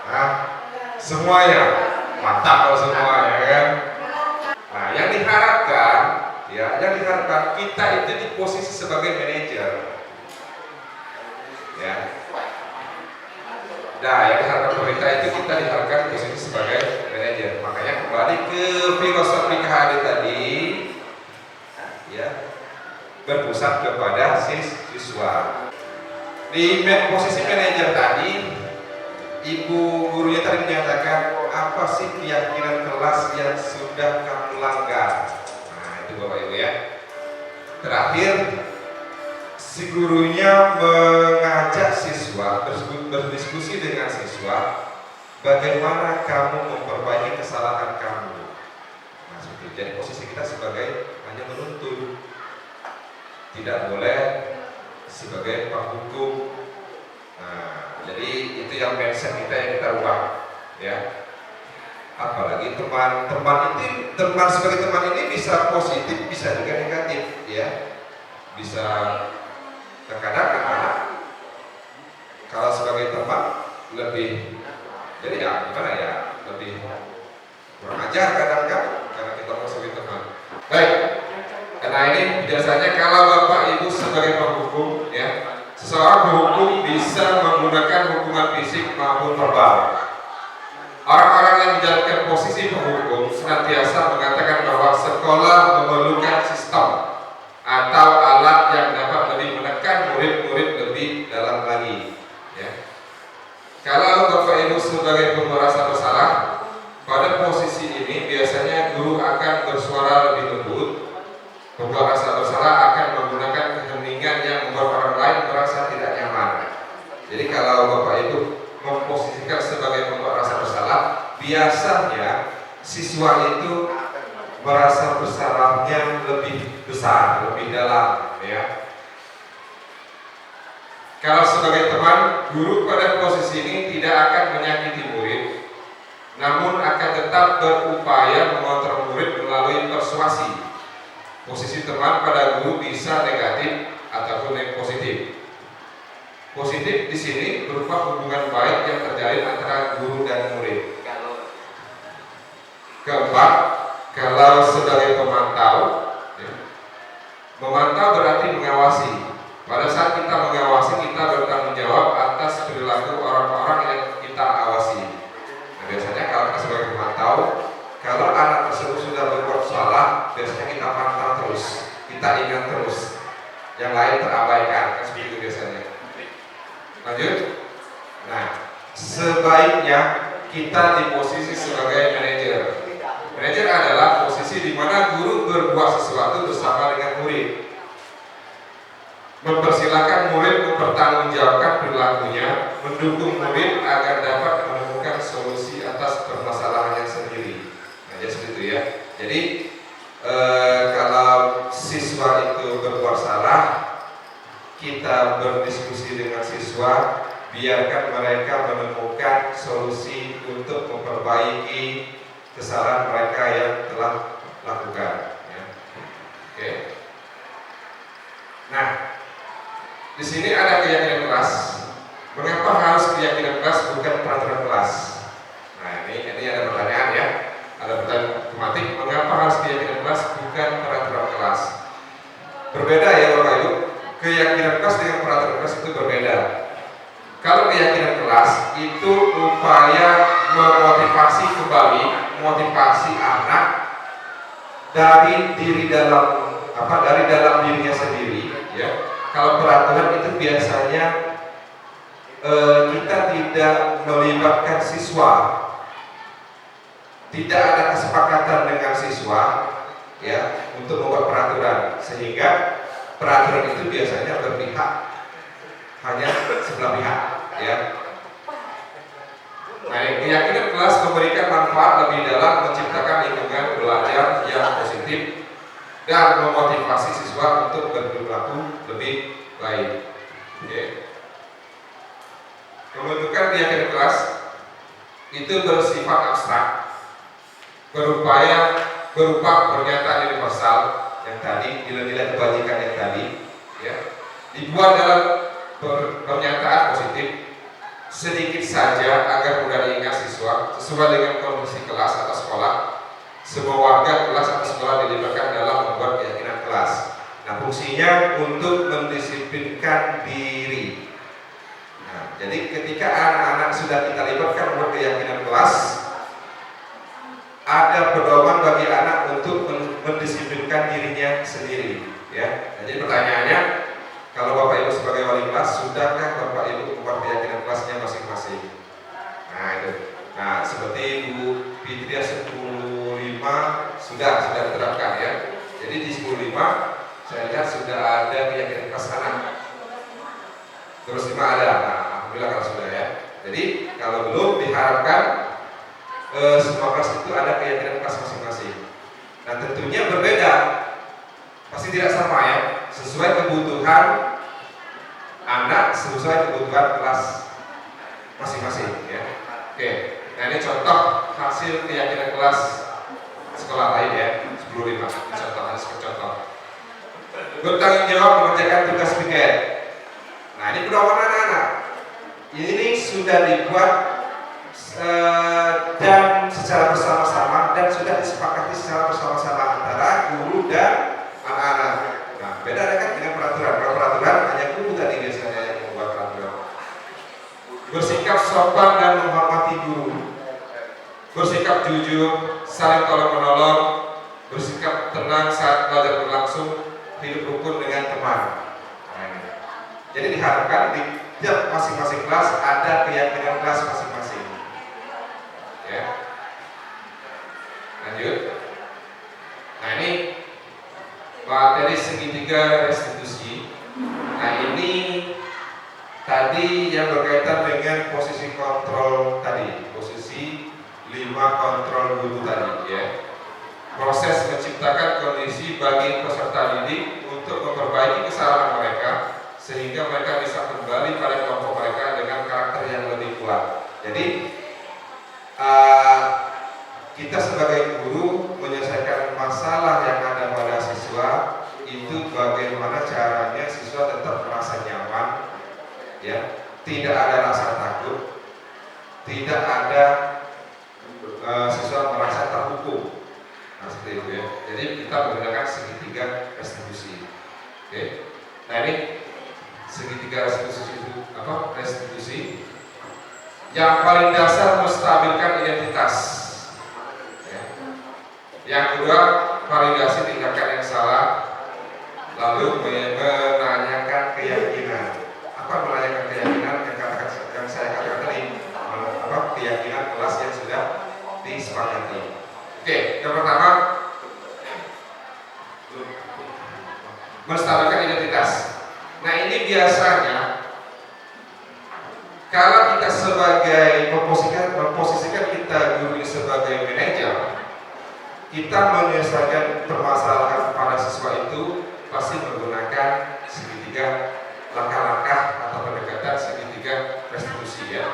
Nah, semuanya mantap kalau semua ya kan. Nah yang diharapkan kita itu di posisi sebagai manajer. Ya. Nah, yang diharapkan pemerintah itu kita diharapkan di posisi sebagai manajer. Makanya kembali ke filosofi KHD tadi, ya, berpusat kepada siswa. Di posisi manajer tadi, ibu gurunya tadi menyatakan apa sih keyakinan kelas yang sudah kamu langgar. Nah, itu Bapak Ibu ya. Terakhir, si gurunya mengajak siswa berdiskusi dengan siswa bagaimana kamu memperbaiki kesalahan kamu. Nah, seperti jadi posisi kita sebagai hanya menuntut, tidak boleh sebagai penghukum. Nah, jadi itu yang mindset kita yang kita ubah, ya. Apalagi teman sebagai teman ini bisa positif, bisa juga negatif, ya. Bisa terkadang anak kalau sebagai teman lebih, jadi ya gimana ya, lebih kurang ajar kadang kan karena kita mau sebagai teman. Baik, karena ini biasanya kalau Bapak Ibu sebagai penghukum ya, Seseorang berhukum bisa menggunakan hukuman fisik maupun verbal. Orang-orang yang menjalankan posisi penghukum senantiasa mengatakan bahwa sekolah memerlukan sistem atau alat yang dapat lebih menekan murid-murid lebih dalam lagi. Ya. Kalau Bapak Ibu sebagai pembuat rasa bersalah, pada posisi ini biasanya guru akan bersuara lebih lembut. Pembuat rasa bersalah akan menggunakan keheningan yang membuat orang lain merasa tidak nyaman. Jadi kalau Bapak Ibu memposisikan sebagai pembuat rasa bersalah, biasanya siswa itu merasa bersalahnya lebih besar, lebih dalam, ya. Kalau sebagai teman, guru pada posisi ini tidak akan menyakiti murid, namun akan tetap berupaya mengontrol murid melalui persuasi. Posisi teman pada guru bisa negatif ataupun yang positif. Positif di sini berupa hubungan baik yang terjalin antara guru dan murid. Keempat, kalau sebagai pemantau, ya, memantau berarti mengawasi. Pada saat kita mengawasi, kita bertanggung jawab atas perilaku orang-orang yang kita awasi. Nah, biasanya kalau kita sebagai pemantau, kalau anak tersebut sudah berbuat salah, biasanya kita pantau terus, kita ingat terus, yang lain terabaikan, kan seperti itu biasanya. Lanjut. Nah, sebaiknya kita di posisi sebagai manajer. Manajer adalah posisi di mana guru berbuat sesuatu bersama dengan murid. Mempersilahkan murid mempertanggungjawabkan perilakunya, mendukung murid agar dapat menemukan solusi atas permasalahannya sendiri. Nah, jadi seperti itu ya. Jadi kalau siswa itu berbuat salah, kita berdiskusi dengan siswa, biarkan mereka menemukan solusi untuk memperbaiki kesalahan mereka yang telah lakukan. Ya. Oke. Nah, di sini ada keyakinan kelas. Mengapa harus keyakinan kelas bukan peraturan kelas? Nah, ini ada pertanyaan ya. Ada pertanyaan otomatis. Mengapa harus keyakinan kelas bukan peraturan kelas? Berbeda ya Bapak Ibu. Keyakinan kelas dengan peraturan kelas itu berbeda. Kalau keyakinan kelas itu upaya memotivasi kembali, motivasi anak dari dalam dirinya sendiri, ya. Kalau peraturan itu biasanya kita tidak melibatkan siswa, tidak ada kesepakatan dengan siswa, ya, untuk membuat peraturan, sehingga peraturan itu biasanya berpihak hanya sebelah pihak, ya. Nah, keyakinan kelas memberikan manfaat lebih dalam menciptakan lingkungan belajar yang positif dan memotivasi siswa untuk berperilaku lebih baik. Okay. Pembentukan keyakinan kelas itu bersifat abstrak, berupa pernyataan universal yang tadi, nilai-nilai kebajikan yang tadi, ya, dibuat dalam pernyataan positif sedikit saja agar mudah diingat siswa sesuai dengan kondisi kelas atau sekolah. Semua warga kelas atau sekolah dilibatkan dalam membuat keyakinan kelas. Nah, fungsinya untuk mendisiplinkan diri. Nah, jadi ketika anak-anak sudah kita libatkan membuat keyakinan kelas, ada pedoman bagi anak untuk mendisiplinkan dirinya sendiri. Ya, nah, jadi pertanyaannya, kalau Bapak Ibu sebagai wali kelas, sudahkah Bapak Ibu membuat keyakinan kelasnya masing-masing? Nah, itu. Nah, seperti Bu Fitria 10.5 sudah diterapkan ya. Jadi di 10.5 saya lihat sudah ada keyakinan kelas anak. Terus 5 ada. Nah, alhamdulillah kalau sudah ya. Jadi kalau belum, diharapkan semua kelas itu ada keyakinan kelas masing-masing. Nah, tentunya berbeda. Pasti tidak sama ya. Sesuai kebutuhan anak, sesuai kebutuhan kelas masing-masing ya. Oke. Nah, ini contoh hasil keyakinan kelas sekolah lain ya, 10.5. Ini contoh, harus contoh. Bertanggung jawab mengerjakan tugas piket. Nah, ini pedoman anak-anak. Ini sudah dibuat dan secara bersama-sama dan sudah disepakati secara bersama-sama antara guru dan anak-anak. Nah, beda kan dengan peraturan. Kalau peraturan hanya guru tadi biasanya sopan dan menghormati guru, bersikap jujur, saling tolong menolong, bersikap tenang saat belajar berlangsung, hidup rukun dengan teman. Nah, ini. Jadi diharapkan di tiap masing-masing kelas ada keyakinan kelas masing-masing. Ya. Lanjut. Nah, ini materi segitiga restitusi. Nah, ini tadi yang berkaitan dengan posisi kontrol tadi, posisi 5 kontrol guru tadi, ya. Proses menciptakan kondisi bagi peserta didik untuk memperbaiki kesalahan mereka sehingga mereka bisa kembali pada kelompok mereka dengan karakter yang lebih kuat. Jadi kita sebagai guru menyelesaikan masalah yang ada pada siswa itu bagaimana caranya siswa tetap merasa nyaman, ya, tidak ada rasa takut, tidak ada siswa merasa terhukum. Nah, seperti itu, ya. Jadi kita menggunakan segitiga restitusi. Oke. Nah, ini segitiga restitusi itu apa? Restitusi yang paling dasar menstabilkan identitas. Ya. Yang kedua, validasi tindakan yang salah, lalu menanyakan keyakinan. Apa menanyakan keyakinan yang saya katakan tadi? Apa keyakinan kelas yang sudah disepakati. Oke, yang pertama menstabilkan identitas. Nah, ini biasanya kalau kita sebagai memposisikan kita guru ini sebagai manajer, kita menyelesaikan permasalahan pada siswa itu pasti menggunakan segitiga langkah-langkah atau pendekatan segitiga restitusi, ya.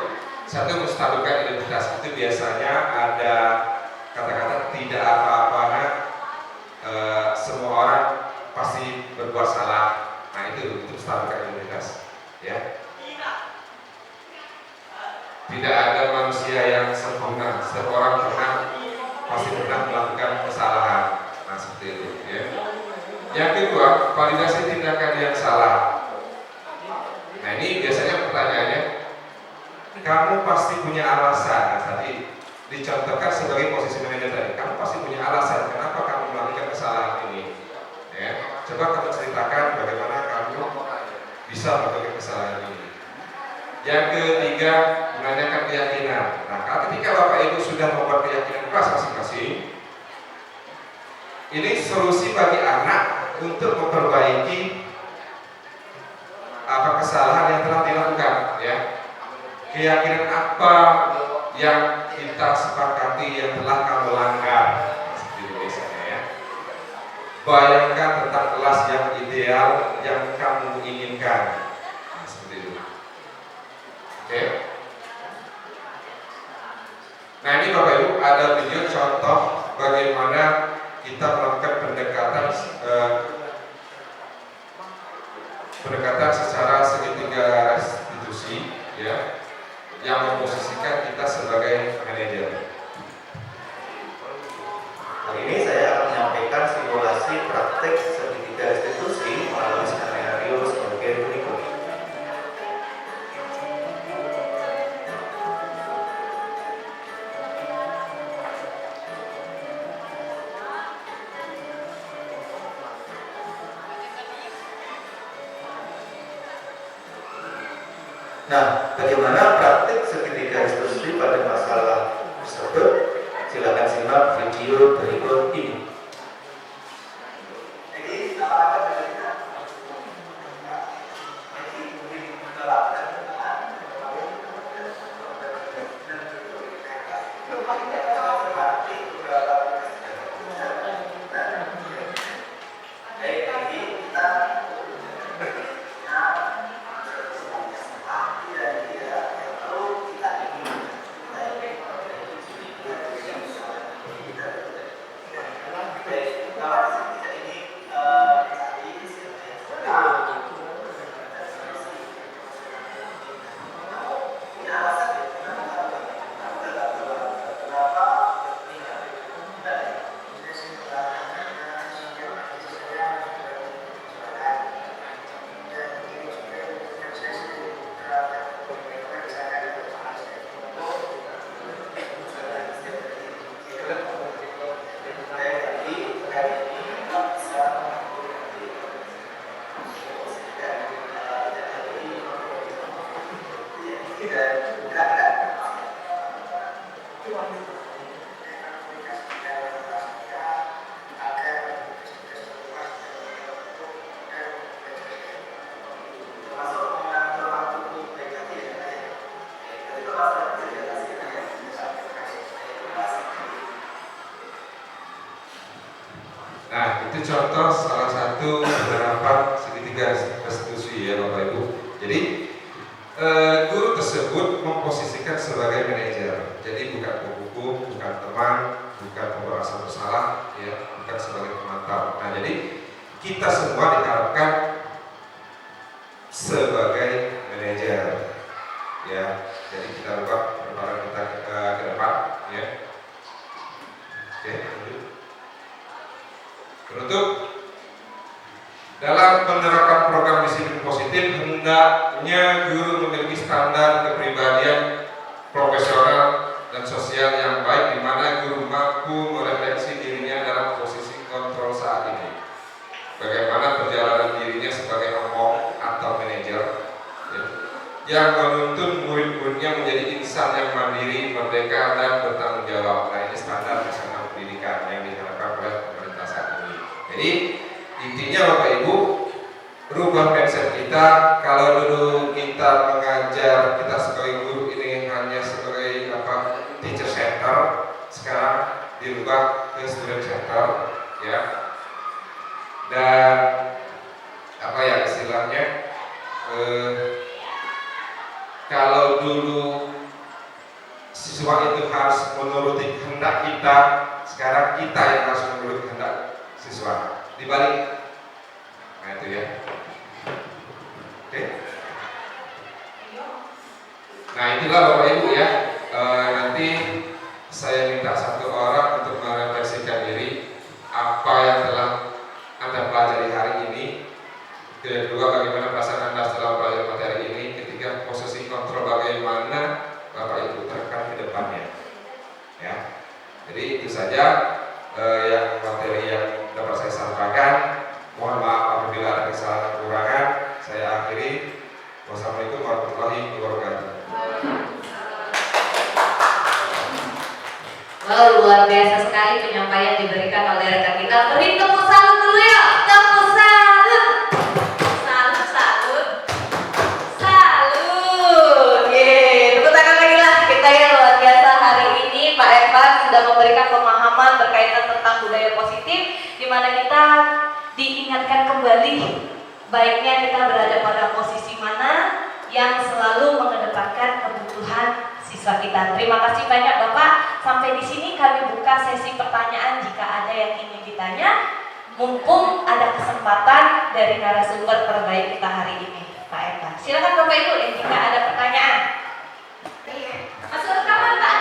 Satu, menstabilkan identitas. Itu biasanya ada kata-kata tidak apa-apa, semua orang pasti berbuat salah. Nah, itu menstabilkan identitas, ya. Tidak ada manusia yang sempurna. Setiap orang pasti pernah melakukan kesalahan. Nah, seperti itu, ya. Yang kedua, validasi tindakan yang salah. Nah, ini biasanya pertanyaannya, kamu pasti punya alasan. Nah, tadi dicontohkan sebagai posisi manajer tadi, kamu pasti punya alasan kenapa kamu melakukan kesalahan ini, ya. Coba kamu ceritakan bagaimana kamu bisa melakukan kesalahan ini. Yang ketiga, menanyakan keyakinan. Nah, ketika Bapak Ibu sudah membuat keyakinan kelas masing-masing, ini solusi bagi anak untuk memperbaiki apa kesalahan yang telah dilakukan, ya. Keyakinan apa yang kita sepakati yang telah kamu langgar, seperti itu biasanya, ya. Bayangkan tentang kelas yang ideal yang kamu inginkan. Nah, seperti itu. Oke. Nah, ini Bapak Ibu ada video contoh bagaimana kita melakukan pendekatan secara segitiga restitusi, ya, yang memposisikan kita sebagai manajer.
Kali ini saya akan menyampaikan simulasi praktek segitiga restitusi melalui skenario sebagai berikut. Nah, bagaimana praktik segitiga restitusi pada masalah tersebut? Silakan simak video berikut ini.
Nah, itu contoh salah satu penerapan segitiga restitusi ya Bapak Ibu. Jadi guru tersebut memposisikan sebagai manajer. Jadi bukan penghukum, bukan teman, bukan pemberasa bersalah, ya, bukan sebagai pemantau. Nah, jadi kita semua diharapkan sebagai manajer, ya. Jadi kita ubah perkembangan kita ke depan, ya. Oke, lanjut. Penutup, dalam menerapkan program disiplin positif, hendaknya guru memiliki standar kepribadian profesional dan sosial yang baik, di mana guru mampu merefleksi dirinya dalam posisi kontrol saat ini. Bagaimana perjalanan dirinya sebagai omong atau manajer, ya, yang menuntun murid-muridnya menjadi insan yang mandiri, merdeka, dan bertanggung jawab. Nah, ini standar nasional pendidikan yang diharapkan oleh pemerintah saat ini. Jadi intinya Bapak Ibu, rubah mindset kita. Kalau dulu kita mengajar, kita sebagai guru ini hanya sebagai teacher center, sekarang dirubah ke student center, ya. Dan istilahnya, kalau dulu siswa itu harus menuruti kehendak kita, sekarang kita yang harus menuruti kehendak siswa, dibalik. Nah itu ya. Oke. Nah itulah Bapak Ibu ya. Nanti saya minta satu orang untuk merefleksikan diri apa yang telah Anda pelajari hari ini. Kedua, bagaimana perasaan Anda setelah belajar materi ini. Ketiga, posisi kontrol bagaimana Bapak Ibu terapkan ke depannya. Ya. Jadi itu saja yang materi yang dapat saya sampaikan. Mohon maaf apabila ada kesalahan kekurangan. Saya akhiri. Wassalamualaikum warahmatullahi wabarakatuh.
Wow, luar biasa sekali penyampaian diberikan oleh rekan kita. Beri tepuk salut dulu ya. Tepuk salut. Salut, salut. Salut. Yeay, tepuk tangan lagi lah kita ya, luar biasa hari ini Pak Evan sudah memberikan pemahaman berkaitan tentang budaya positif, di mana kita diingatkan kembali baiknya kita berada pada posisi mana yang selalu mengedepankan kebutuhan siswa kita. Terima kasih banyak Bapak. Sampai di sini kami buka sesi pertanyaan jika ada yang ingin ditanya. Mumpung ada kesempatan dari narasumber terbaik kita hari ini, Pak Eka. Silakan Bapak Ibu jika ada pertanyaan. Masuk rekaman Pak.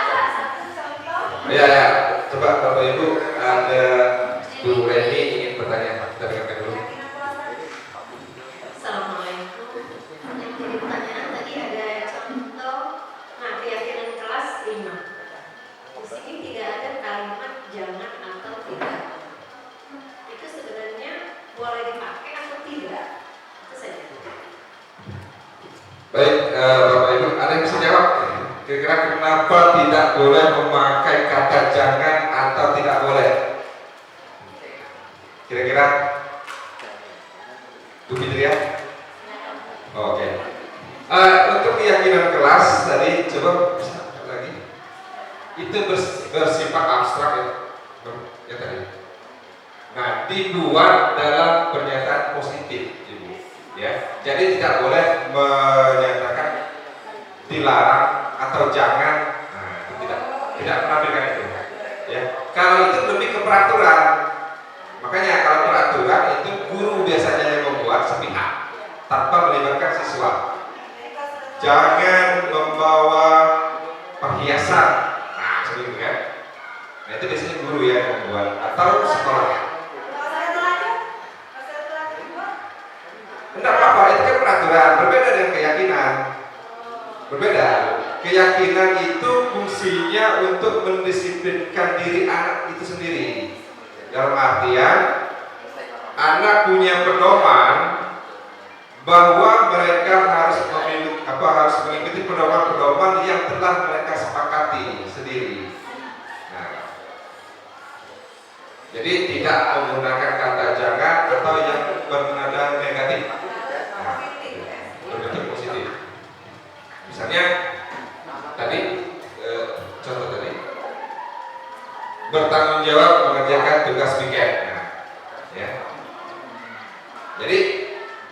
Ya, coba Bapak Ibu, ada Bu Reni ingin bertanya, kita dengarkan dulu.
Assalamualaikum. Yang jadi pertanyaan tadi ada contoh, keyakinan kelas 5. Di sini tidak ada kalimat jangan atau tidak. Itu sebenarnya boleh dipakai atau tidak? Itu saja.
Baik, Bapak Ibu, ada yang bisa jawab? Kira-kira kenapa tidak boleh memakai kata jangan atau tidak boleh? Kira-kira Bu Fitria? Oke. Untuk keyakinan kelas tadi coba lagi. Itu bersifat abstrak ya tadi. Nah, dibuat dalam pernyataan positif, Ibu. Ya, jadi tidak boleh menyatakan dilarang atau jangan. Nah, itu tidak menampilkan itu. Ya, kalau itu lebih ke peraturan. Makanya kalau peraturan itu guru biasanya yang membuat sepihak tanpa melibatkan siswa. Jangan membawa perhiasan. Nah, seperti itu kan. Nah, itu biasanya guru yang membuat atau sekolah. Tidak apa-apa, itu kan peraturan. Berbeda dengan keyakinan. Berbeda. Keyakinan itu fungsinya untuk mendisiplinkan diri anak itu sendiri. Dalam artian anak punya pedoman bahwa mereka harus harus mengikuti pedoman-pedoman yang telah mereka sepakati sendiri. Nah, jadi tidak menggunakan kata jangan atau yang bernada negatif. Nah, berbentuk positif. Misalnya tadi contoh tadi bertanggung jawab mengerjakan tugas weekend. Nah, ya. Jadi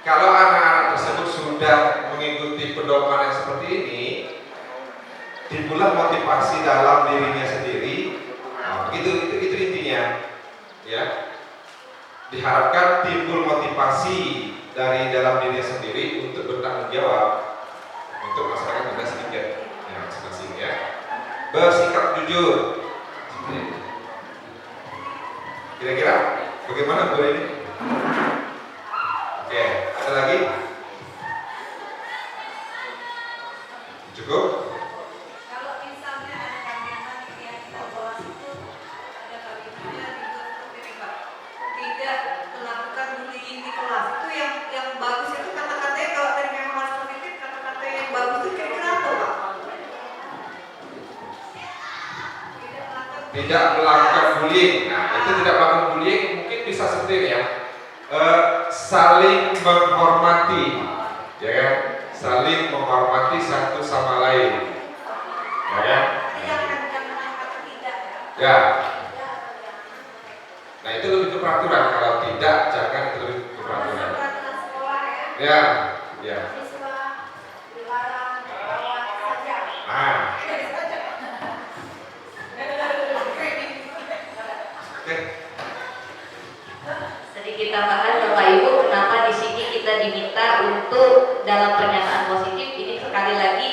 kalau anak-anak tersebut sudah mengikuti pedoman yang seperti ini, timbullah motivasi dalam dirinya sendiri. Nah, itu intinya, ya. Diharapkan timbul motivasi dari dalam dirinya sendiri untuk bertanggung jawab untuk masyarakat tugas weekend, ya, masing-masing, ya. Bersikap jujur. Kira-kira bagaimana Bu ini? Oke, ada lagi? Cukup?
Kalau misalnya ada kalimat yang kita bahas itu ada kalimatnya seperti ini Pak, tidak melakukan bullying di kelas, itu yang bagus itu kata-katanya, kalau tadi memang harus positif, kata-kata yang bagus itu kira-kira apa Pak?
Tidak melakukan bullying. Nah, itu tidak melakukan bullying mungkin bisa seperti ini, ya. Saling menghormati, ya kan? Saling menghormati satu sama lain, ya kan? Ya. Nah, itu lebih ke peraturan. Kalau tidak, jangan, itu lebih ke peraturan. Ya, ya. Nah. Oke.
Sedikit tambahan Bapak Ibu, kenapa di sini kita diminta untuk dalam pernyataan positif ini sekali lagi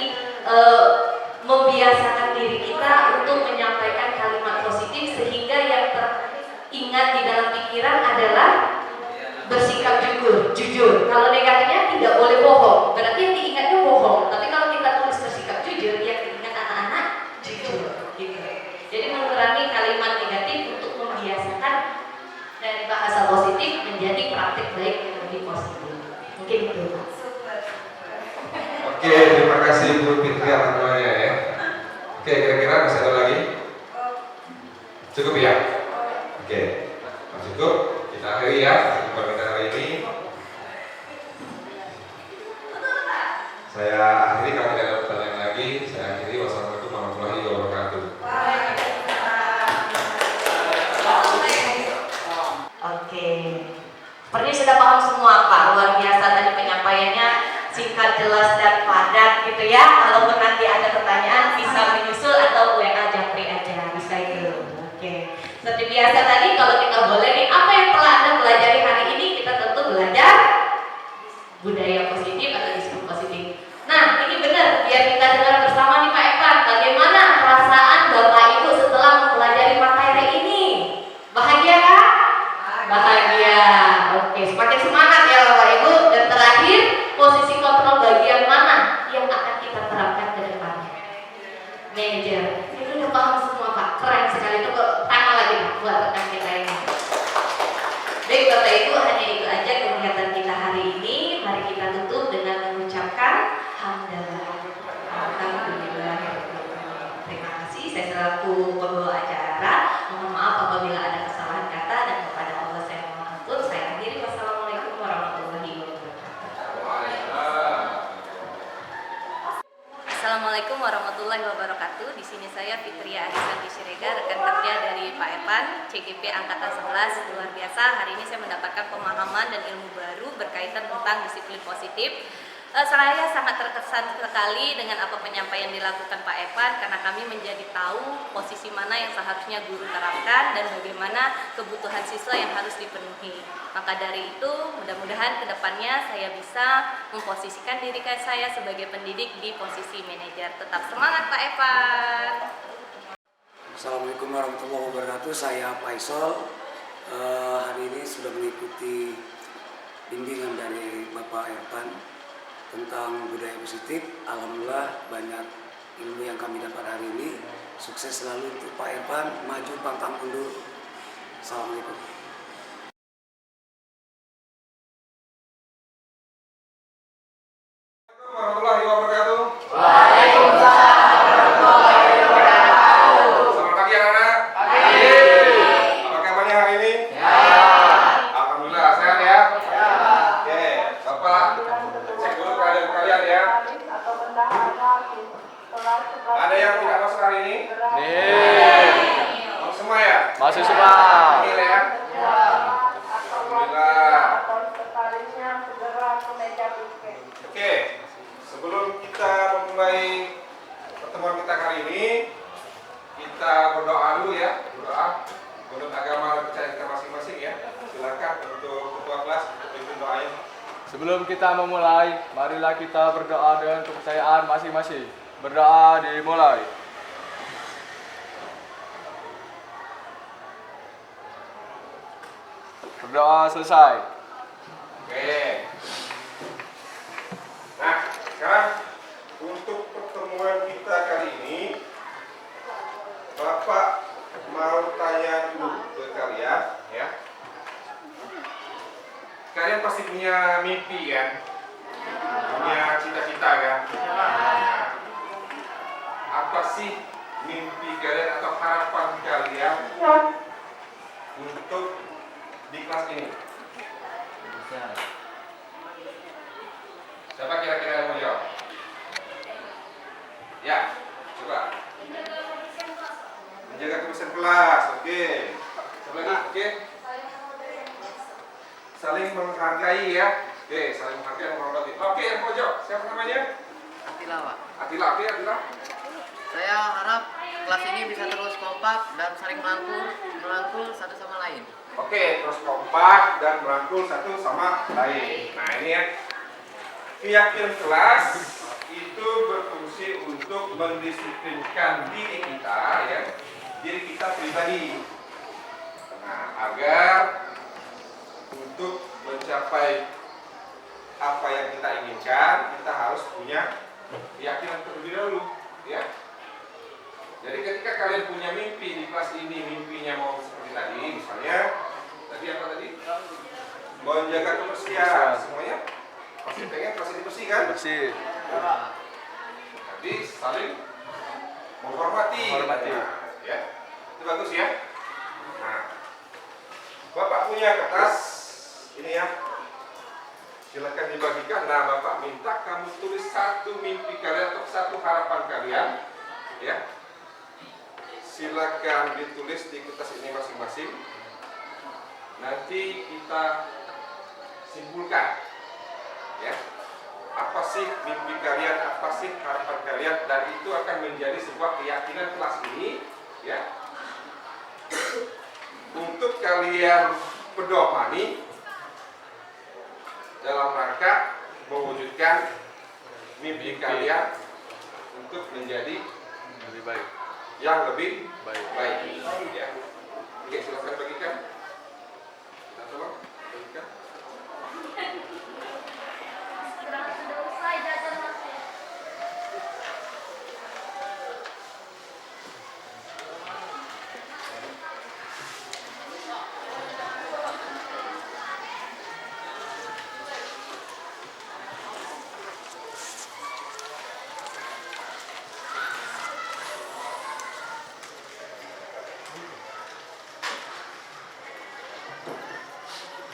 membiasakan diri kita untuk menyampaikan kalimat positif sehingga yang teringat di dalam pikiran adalah bersikap jujur. Kalau negatifnya tidak boleh bohong, berarti yang diingatnya bohong. Tapi kalau kita tulis bersikap jujur, yang diingat anak-anak jujur, gitu. Jadi mengurangi kalimat negatif untuk membiasakan dari bahasa positif menjadi praktik baik yang lebih positif. Mungkin itu.
Oke, terima kasih Bu Fitri atas doanya, ya. Oke, kira-kira bisa ada lagi? Cukup, ya? Oke, cukup. Kita akhiri, ya, jumpa kita hari ini. Saya akhiri, kalau tidak ada pertanyaan lagi, saya akhiri. Wassalamualaikum warahmatullahi wabarakatuh.
Oke. Sepertinya sudah paham semua Pak. Luar biasa tadi penyampaiannya, singkat, jelas, dan padat gitu ya. Kalaupun nanti ada pertanyaan bisa menyusul atau WA Japri aja, bisa itu. Oke. Seperti biasa tadi, kalau kita boleh nih, apa yang telah Anda pelajari hari ini? Kita tentu belajar budaya positif atau diskusi positif. Nah, ini benar, biar kita dengar bersama nih Pak Evan, bagaimana perasaan Bapak Ibu setelah mempelajari materi ini? Bahagia kan? Bahagia. Oke, semakin semangat ya Bapak Ibu. Dan terakhir, posisi kontrol bagian mana yang akan kita terapkan ke depannya? Manajer. Itu udah paham semua Pak. Keren sekali, itu kok tangan lagi buat rekan kita ini. Baik Bapak Ibu, hanya itu aja kegiatan kita hari ini. Mari kita tutup dengan mengucapkan hamdalah. Alhamdulillah. Terima kasih. Saya selaku pembawa acara. Mohon maaf apabila ada kesalahan kata, dan kepada Allah saya mohon ampun. Saya akhiri. Wassalamualaikum warahmatullahi wabarakatuh. Assalamualaikum warahmatullahi wabarakatuh. Di sini saya Fitria Arisanti Siregar, rekan kerja dari Pak Evan, CGP Angkatan 11. Luar biasa, hari ini saya mendapatkan pemahaman dan ilmu baru berkaitan tentang disiplin positif. Saya sangat terkesan sekali dengan apa penyampaian dilakukan Pak Evan, karena kami menjadi tahu posisi mana yang seharusnya guru terapkan dan bagaimana kebutuhan siswa yang harus dipenuhi. Maka dari itu, mudah-mudahan kedepannya saya bisa memposisikan diri saya sebagai pendidik di posisi manajer. Tetap semangat Pak Evan.
Assalamualaikum warahmatullahi wabarakatuh. Saya Faisal. Hari ini sudah mengikuti bimbingan dari Bapak Evan tentang budaya positif. Alhamdulillah banyak ilmu yang kami dapat hari ini. Sukses selalu untuk Pak Evan, maju pantang mundur. Assalamualaikum.
Warahmatullahi wabarakatuh.
Siswa.
Ini ya. Alhamdulillah. Oke, sebelum kita memulai pertemuan kita kali ini, kita berdoa dulu ya. Berdoa menurut agama dan percaya kita masing-masing ya. Silakan untuk ketua kelas untuk pimpin doanya.
Sebelum kita memulai, marilah kita berdoa dengan kepercayaan masing-masing. Berdoa dimulai. Berdoa selesai.
Oke. Nah, sekarang untuk pertemuan kita kali ini, Bapak mau tanya dulu ke kalian, ya. Kalian pasti punya mimpi kan? Punya cita-cita kan? Apa sih mimpi kalian atau harapan kalian untuk di kelas ini? Siapa kira-kira yang mau jawab? Ya, coba. Menjaga kebersihan kelas, oke. Siapa lagi? Oke. Saling menghargai ya. Oke, saling menghargai dan menghormati. Oke, yang mau jawab. Siapa namanya?
Atila, Pak.
Atila, oke Atila.
Saya harap kelas ini bisa terus kompak dan saling merangkul satu sama lain.
Oke, terus kompak dan merangkul satu sama lain. Nah ini ya, keyakinan kelas itu berfungsi untuk mendisiplinkan diri kita ya, diri kita pribadi. Nah, agar untuk mencapai apa yang kita inginkan, kita harus punya keyakinan terlebih dahulu ya. Jadi ketika kalian punya mimpi di kelas ini, mimpinya mau seperti tadi, misalnya tadi apa tadi? Menjaga kebersihan, semuanya pasti pengen kelas ini bersih kan?
Bersih.
Jadi saling menghormati. Nah, ya, itu bagus ya. Nah, Bapak punya kertas ini ya. Silakan dibagikan. Nah, Bapak minta kamu tulis satu mimpi kalian atau satu harapan kalian, ya. Silakan ditulis di kertas ini masing-masing. Nanti kita simpulkan, ya. Apa sih mimpi kalian, apa sih harapan kalian, dan itu akan menjadi sebuah keyakinan kelas ini, ya. Untuk kalian pedomani dalam rangka mewujudkan mimpi kalian untuk menjadi
Lebih baik.
yang lebih
Baik.
ya. Oke, silakan bagikan. Kita tolong bagikan.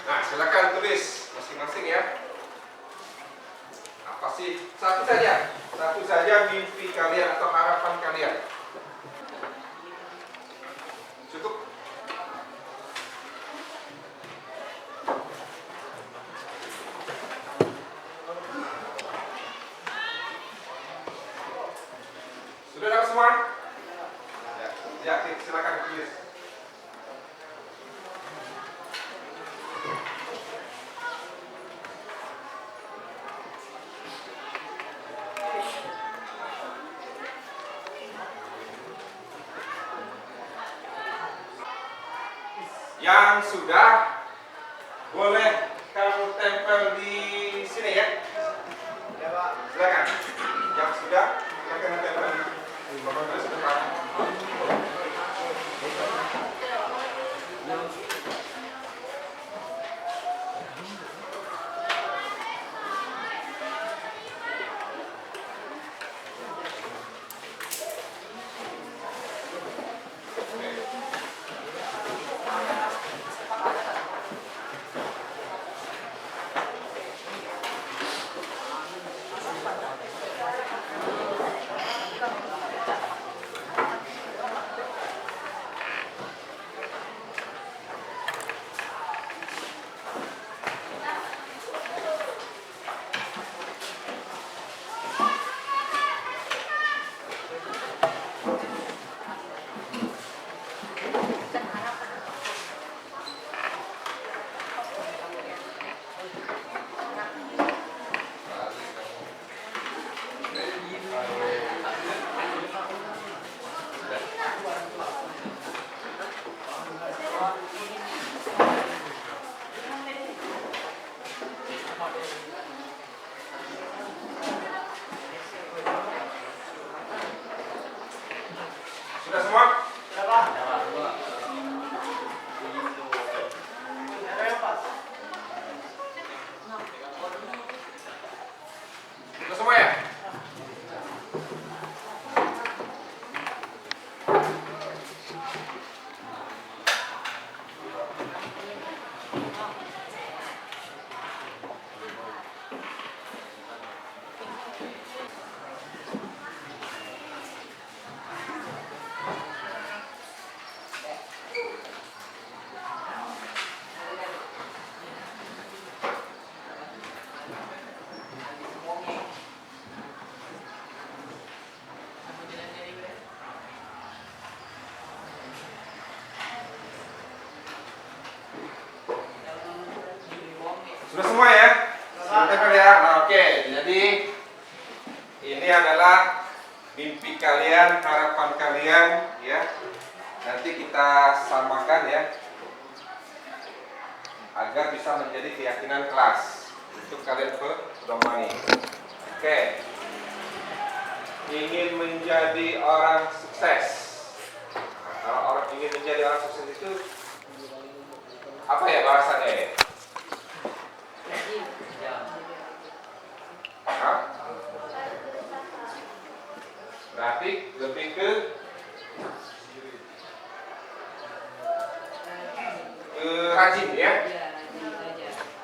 Nah, silakan tulis masing-masing ya. Apa sih? Satu saja mimpi kalian atau harapan kalian. Cukup? Sudah dapat semua? Ya, silakan tulis. Yang sudah boleh kamu tempel di sini ya. Ya Pak. Silakan. Yang sudah silakan tempel di bagian depan. Sudah semua ya? Sudah ya? Nah, oke, jadi ini adalah mimpi kalian, harapan kalian ya. Nanti kita samakan ya, agar bisa menjadi keyakinan kelas untuk kalian pedomani. Oke. Ingin menjadi orang sukses. Nah, kalau orang ingin menjadi orang sukses itu apa ya bahasanya ya? Hah? Berarti lebih ke rajin ya?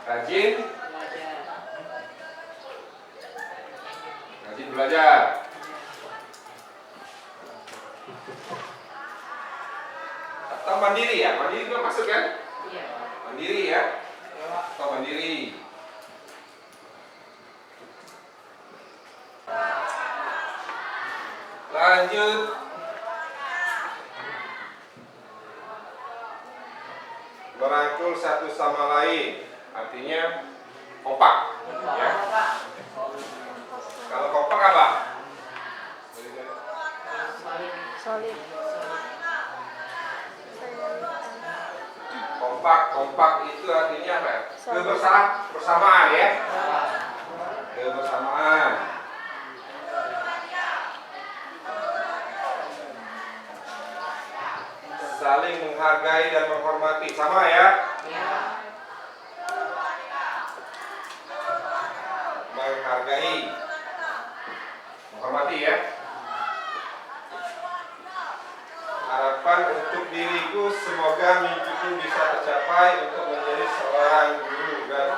Rajin belajar. Atau mandiri ya? Mandiri juga masuk kan? Mandiri ya? Atau mandiri. Lanjut. Merangkul satu sama lain. Artinya kompak. Ya. Kalau kompak apa?
Solid.
Kompak itu artinya apa? Kebersamaan ya. Kebersamaan. Saling menghargai dan menghormati, sama ya? Menghargai, menghormati ya. Harapan untuk diriku, semoga mimpiku bisa tercapai untuk menjadi seorang guru, dan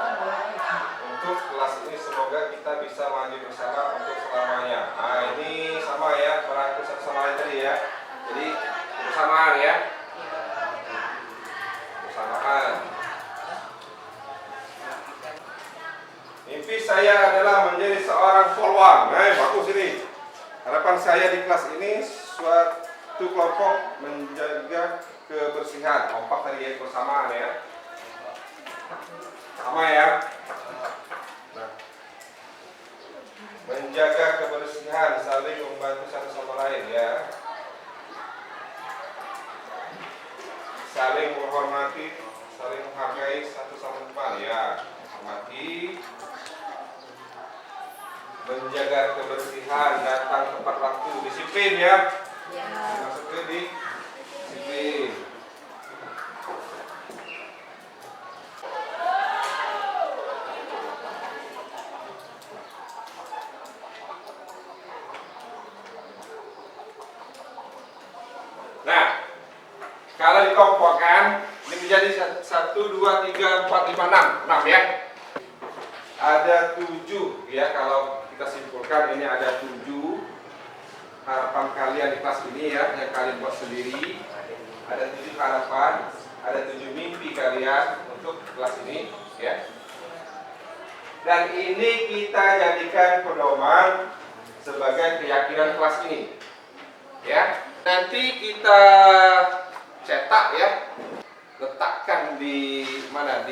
untuk kelas ini semoga kita bisa maju bersama untuk selamanya. Nah ini sama ya, merangkul satu sama lain tadi ya. Jadi bersamaan ya. Bersamaan. Mimpi saya adalah menjadi seorang polwan. Nah bagus ini. Harapan saya di kelas ini suatu kelompok menjaga kebersihan. Kompak tadi ya, bersamaan ya. Sama ya. Nah, menjaga kebersihan, saling membantu satu sama lain ya. Saling menghormati, saling menghargai satu sama lain ya. Menghormati, menjaga kebersihan, datang tepat waktu, disiplin ya. Maksudnya disiplin. Nah, kalau dikompokkan ini menjadi 1, 2, 3, 4, 5, 6 ya. Ada 7 ya, kalau kita simpulkan ini ada 7 harapan kalian di kelas ini ya, yang kalian buat sendiri. Ada 7 harapan, ada 7 mimpi kalian untuk kelas ini ya. Dan ini kita jadikan pedoman sebagai keyakinan kelas ini ya. Nanti kita cetak ya, letakkan di mana,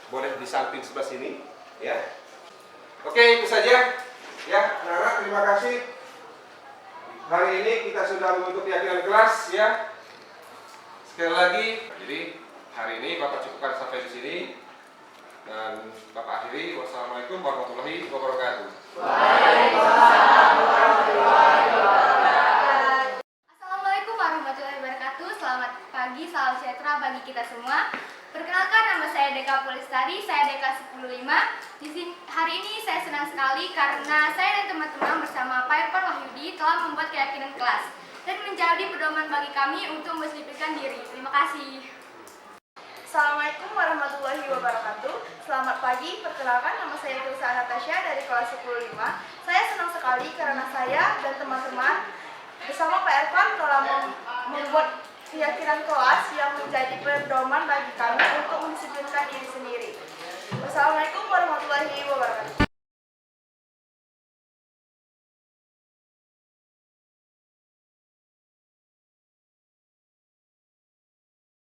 boleh di samping sebelah sini ya. Oke, itu saja ya. Anak-anak, terima kasih. Hari ini kita sudah membentuk keyakinan kelas ya. Sekali lagi, jadi hari ini Bapak cukupkan sampai di sini dan Bapak akhiri. Wassalamualaikum warahmatullahi wabarakatuh.
Waalaikumsalam warahmatullahi wabarakatuh. Assalamualaikum warahmatullahi wabarakatuh. Selamat pagi, salam sejahtera bagi kita semua. Perkenalkan, nama saya Deka Polistari, saya Deka 105. Hari ini saya senang sekali karena saya dan teman-teman bersama Pak Irfan Wahyudi telah membuat keyakinan kelas dan menjadi pedoman bagi kami untuk mendisiplinkan diri. Terima kasih. Assalamualaikum warahmatullahi wabarakatuh. Selamat pagi, perkenalkan nama saya Tilsa Natasha dari kelas 105. Saya senang sekali karena saya dan teman-teman bersama Pak Irfan telah membuat keyakinan kelas yang menjadi pedoman bagi kami untuk